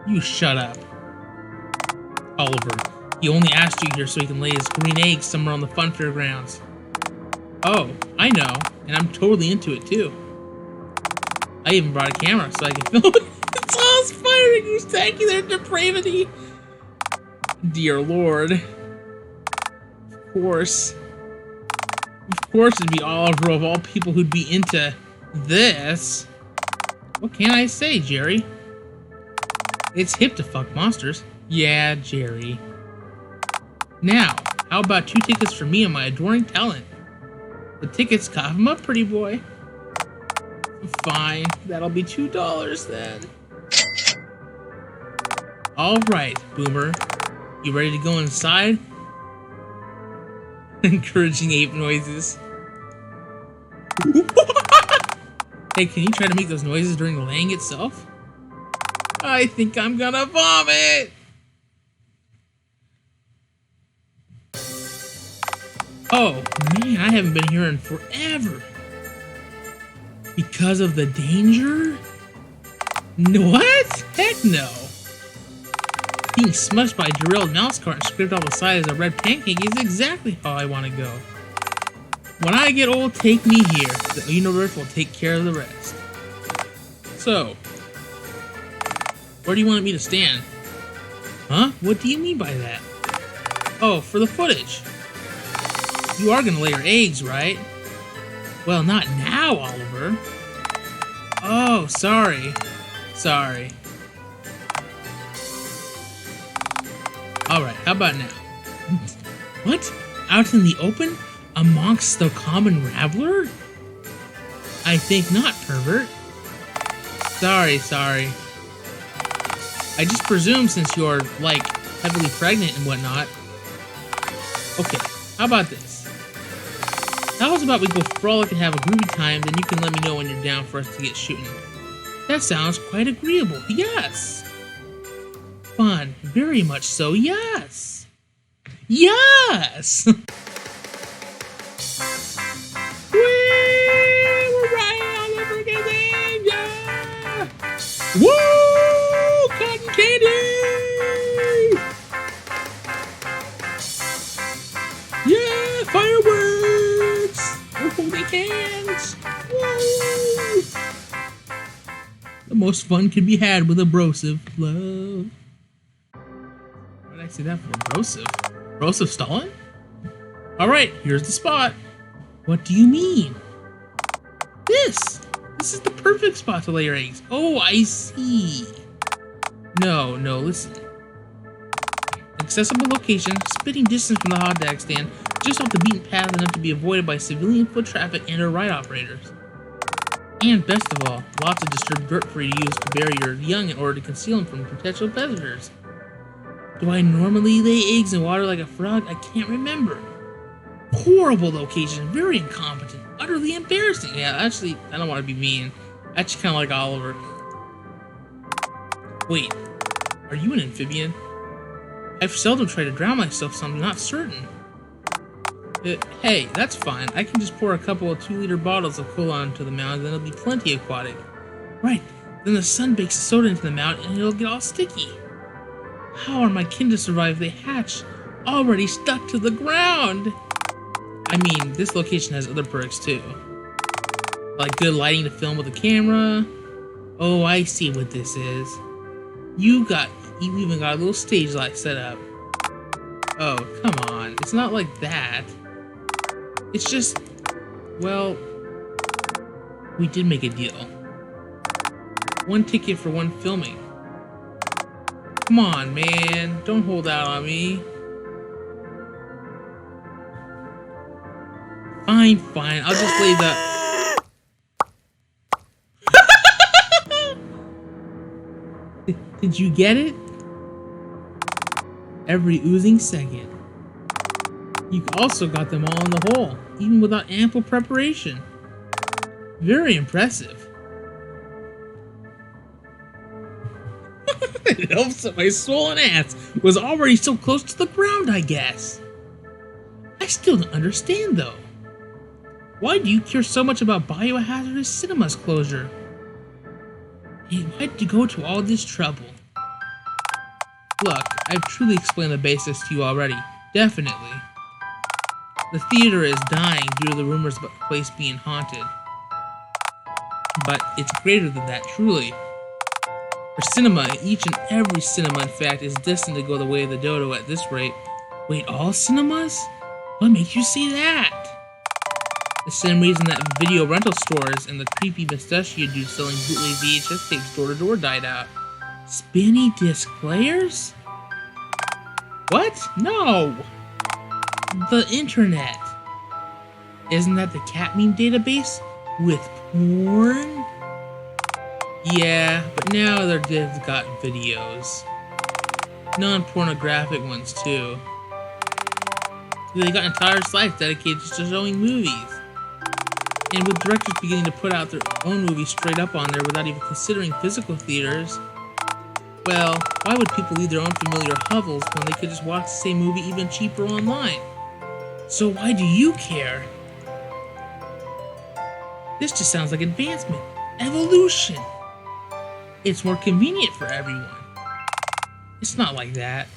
You shut up. Oliver, he only asked you here so he can lay his green eggs somewhere on the fun fairgrounds. Oh, I know, and I'm totally into it too. I even brought a camera so I can film it. It's all inspiring, you spectacular depravity. Dear Lord. Of course it'd be Oliver of all people who'd be into this. What can I say, Jerry? It's hip to fuck monsters. Yeah, Jerry. Now, how about 2 tickets for me and my adoring talent? The tickets, cough 'em up, pretty boy. Fine, that'll be $2 then. Alright, Boomer. You ready to go inside? Encouraging ape noises. Hey, can you try to make those noises during the laying itself? I think I'm gonna vomit! Oh, man, I haven't been here in forever. Because of the danger? What? Heck no. Being smushed by a derailed mouse cart and scraped off the side as a red pancake is exactly how I want to go. When I get old, take me here. The universe will take care of the rest. So, where do you want me to stand? Huh? What do you mean by that? Oh, for the footage. You are gonna lay your eggs, right? Well, not now, Oliver. Oh, sorry. Sorry. Alright, how about now? What? Out in the open? Amongst the common rabbler? I think not, pervert. Sorry. I just presume since you're, like, heavily pregnant and whatnot. Okay, how about this? How's about we go frolic and have a groovy time, then you can let me know when you're down for us to get shooting. That sounds quite agreeable, yes! Fun, very much so, yes! Yes! We're riding all over again, yeah! Woo! Cotton candy! Yeah, fireworks! We're holding hands! Woo! The most fun can be had with abrasive love. What did I say that for? Abrasive? Abrasive Stalin? Alright, here's the spot. What do you mean? This! This is the perfect spot to lay your eggs. Oh, I see. No, listen. Accessible location, spitting distance from the hot dog stand, just off the beaten path enough to be avoided by civilian foot traffic and or ride operators. And best of all, lots of disturbed dirt for you to use to bury your young in order to conceal them from potential predators. Do I normally lay eggs in water like a frog? I can't remember. Horrible location, very incompetent, utterly embarrassing. Yeah, actually, I don't want to be mean. I actually kind of like Oliver. Wait, are you an amphibian? I've seldom tried to drown myself, so I'm not certain. Hey, that's fine. I can just pour a couple of 2-liter bottles of cola onto the mound, and then it'll be plenty aquatic. Right, then the sun bakes the soda into the mound, and it'll get all sticky. How are my kin to survive if they hatch already stuck to the ground? I mean, this location has other perks too. Like good lighting to film with a camera. Oh, I see what this is. You even got a little stage light set up. Oh, come on. It's not like that. It's just, well, we did make a deal. 1 ticket for 1 filming. Come on, man. Don't hold out on me. Fine, fine. I'll just lay the... Did you get it? Every oozing second. You also got them all in the hole, even without ample preparation. Very impressive. It helps that my swollen ass was already so close to the ground, I guess. I still don't understand, though. Why do you care so much about biohazardous cinema's closure? And why did you go to all this trouble? Look, I've truly explained the basics to you already. Definitely. The theater is dying due to the rumors about the place being haunted. But it's greater than that, truly. For cinema, each and every cinema, in fact, is destined to go the way of the dodo at this rate. Wait, all cinemas? What makes you say that? The same reason that video rental stores and the creepy mustachio dude selling bootleg VHS tapes door to door died out. Spinny disc players? What? No! The internet. Isn't that the cat meme database? With porn? Yeah, but now they've got videos. Non-pornographic ones, too. They got entire sites dedicated just to showing movies. And with directors beginning to put out their own movies straight up on there without even considering physical theaters, well, why would people leave their own familiar hovels when they could just watch the same movie even cheaper online? So why do you care? This just sounds like advancement. Evolution. It's more convenient for everyone. It's not like that.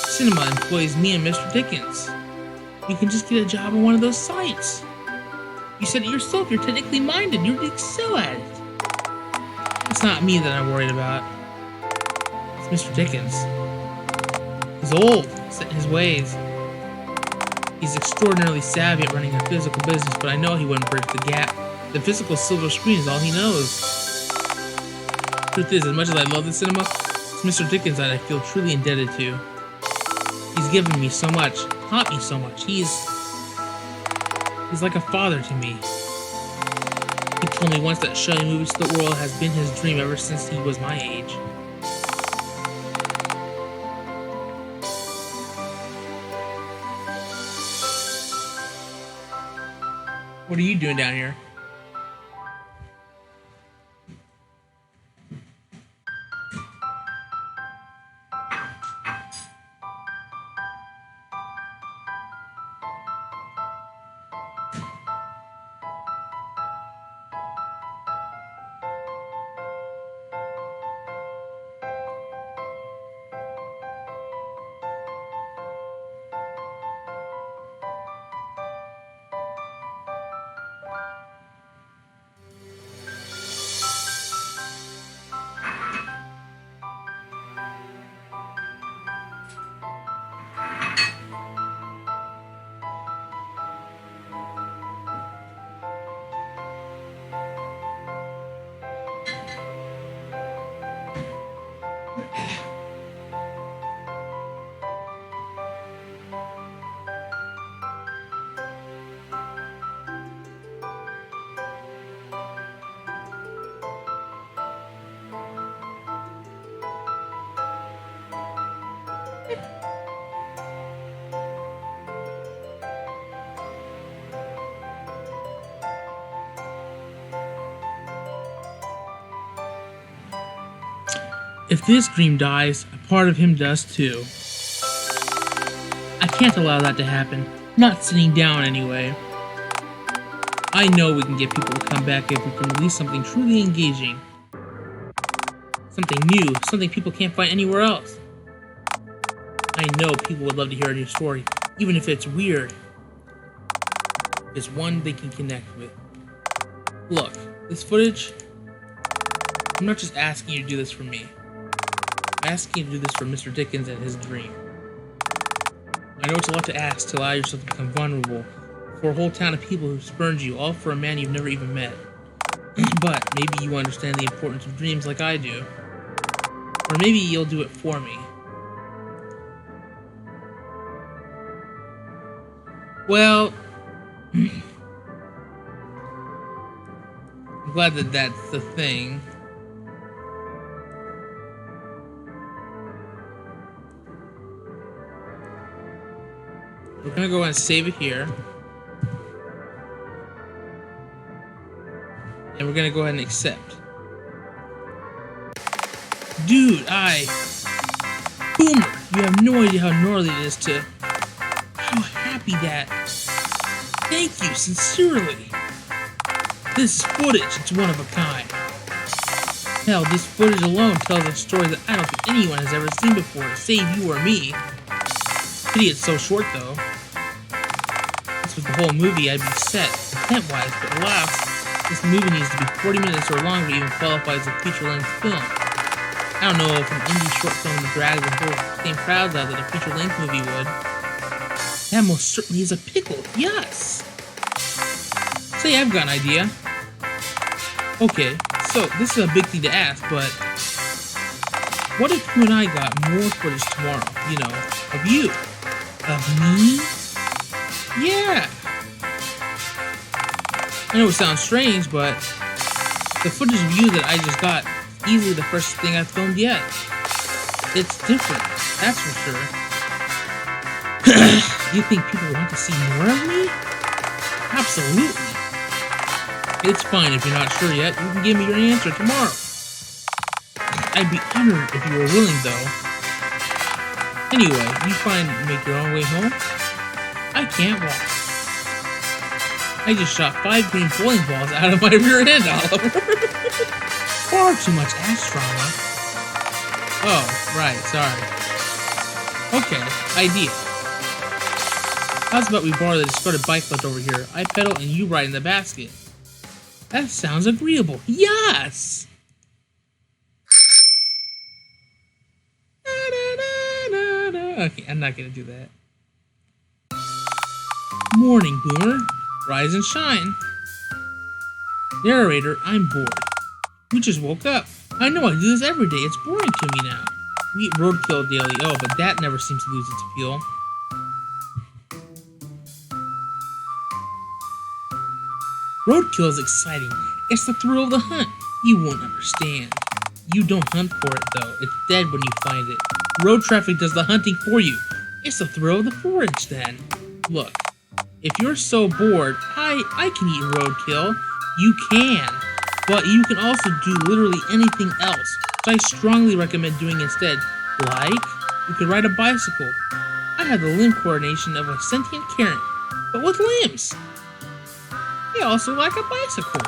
Cinema employs me and Mr. Dickens. You can just get a job on one of those sites. You said it yourself, you're technically minded, you'd excel at it. It's not me that I'm worried about. It's Mr. Dickens. He's old, set in his ways. He's extraordinarily savvy at running a physical business, but I know he wouldn't bridge the gap. The physical silver screen is all he knows. Truth is, as much as I love the cinema, it's Mr. Dickens that I feel truly indebted to. He's given me so much, taught me so much. He's like a father to me. He told me once that showing movies to the world has been his dream ever since he was my age. What are you doing down here? If this dream dies, a part of him does too. I can't allow that to happen. Not sitting down anyway. I know we can get people to come back if we can release something truly engaging. Something new, something people can't find anywhere else. I know people would love to hear a new story, even if it's weird. It's one they can connect with. Look, this footage, I'm not just asking you to do this for me. I'm asking you to do this for Mr. Dickens and his dream. I know it's a lot to ask to allow yourself to become vulnerable for a whole town of people who spurned you, all for a man you've never even met. But maybe you understand the importance of dreams like I do. Or maybe you'll do it for me. Well, I'm glad that that's the thing. We're gonna go ahead and save it here. And we're gonna go ahead and accept. Dude, Boomer, you have no idea how gnarly it is to... How happy that... Thank you, sincerely. This is footage, it's one of a kind. Hell, this footage alone tells a story that I don't think anyone has ever seen before, save you or me. Pity it's so short, though. This was the whole movie, I'd be set, content-wise, but alas, this movie needs to be 40 minutes or longer to even qualify as a feature-length film. I don't know if an indie short film would drag the whole same crowds out that a feature-length movie would. That most certainly is a pickle, yes! Say, I've got an idea. Okay, so this is a big thing to ask, but... What if you and I got more footage tomorrow, you know, of you? Of me? Yeah! I know it sounds strange, but the footage of you that I just got is easily the first thing I've filmed yet. It's different, that's for sure. You think people want to see more of me? Absolutely. It's fine if you're not sure yet. You can give me your answer tomorrow. I'd be honored if you were willing, though. Anyway, you make your own way home? I can't walk. I just shot 5 green bowling balls out of my rear end, Oliver. Far too much ass trauma. Oh, right, sorry. Okay, idea. How's about we borrow the discarded bike left over here? I pedal and you ride in the basket. That sounds agreeable. Yes! Okay, I'm not gonna do that. Morning, Boomer. Rise and shine. Narrator, I'm bored. We just woke up. I know I do this every day. It's boring to me now. We eat roadkill daily. Oh, but that never seems to lose its appeal. Roadkill is exciting. It's the thrill of the hunt. You won't understand. You don't hunt for it, though. It's dead when you find it. Road traffic does the hunting for you. It's the thrill of the forage, then. Look, if you're so bored, I can eat roadkill. You can. But you can also do literally anything else, which I strongly recommend doing instead. Like, you could ride a bicycle. I have the limb coordination of a sentient Karen, but with limbs. I also like a bicycle.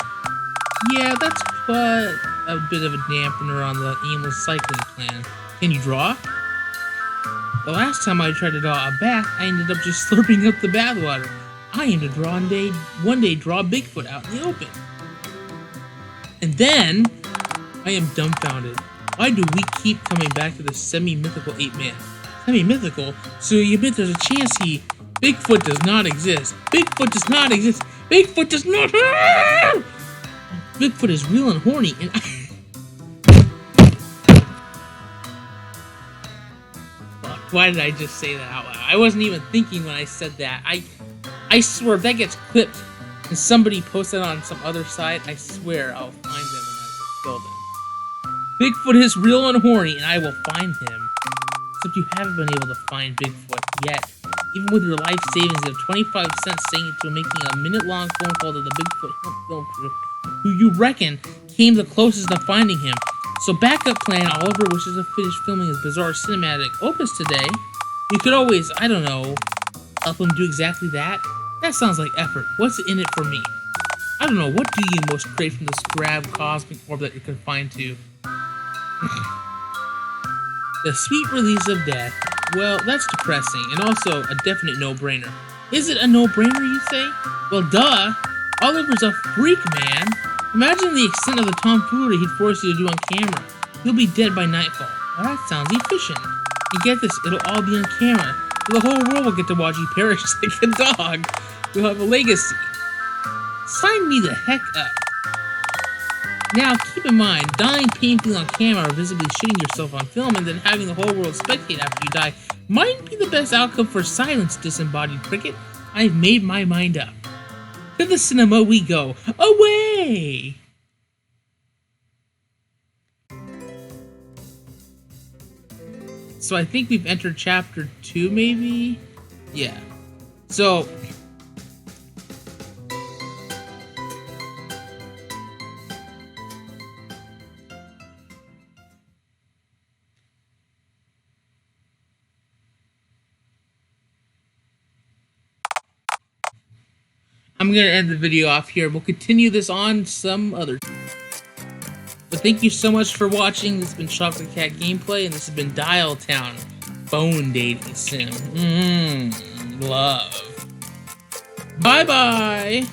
Yeah, that's but a bit of a dampener on the aimless cycling plan. Can you draw? The last time I tried to draw a bath, I ended up just slurping up the bathwater. I aim to one day draw Bigfoot out in the open. And then, I am dumbfounded. Why do we keep coming back to the semi-mythical ape-man? Semi-mythical? So you admit there's a chance Bigfoot does not exist. Bigfoot does not exist. Bigfoot does not... Bigfoot is real and horny, and Fuck, why did I just say that out loud? I wasn't even thinking when I said that. I swear, if that gets clipped and somebody posts it on some other site, I swear I'll find them and I will kill them. Bigfoot is real and horny, and I will find him. Except you haven't been able to find Bigfoot yet. Even with your life savings of 25 cents saying to making a minute-long phone call to the Bigfoot Hunt film crew, who you reckon came the closest to finding him. So backup plan, Oliver wishes to finish filming his bizarre cinematic opus today. You could always, I don't know, help him do exactly that. That sounds like effort. What's in it for me? I don't know, what do you most crave from this drab cosmic orb that you're confined to? The sweet release of death. Well, that's depressing, and also a definite no-brainer. Is it a no-brainer, you say? Well, duh! Oliver's a freak, man! Imagine the extent of the tomfoolery he'd force you to do on camera. You'll be dead by nightfall. Well, that sounds efficient. And get this, it'll all be on camera. The whole world will get to watch you perish like a dog. You'll have a legacy. Sign me the heck up. Now, keep in mind, dying painfully on camera or visibly shitting yourself on film and then having the whole world spectate after you die might be the best outcome for silence, disembodied cricket. I've made my mind up. To the cinema we go. Away! So I think we've entered chapter 2, maybe? Yeah. So... I'm going to end the video off here. We'll continue this on some other time. But thank you so much for watching. This has been Chocolate Cat Gameplay, and this has been Dialtown, phone dating sim. Love. Bye-bye!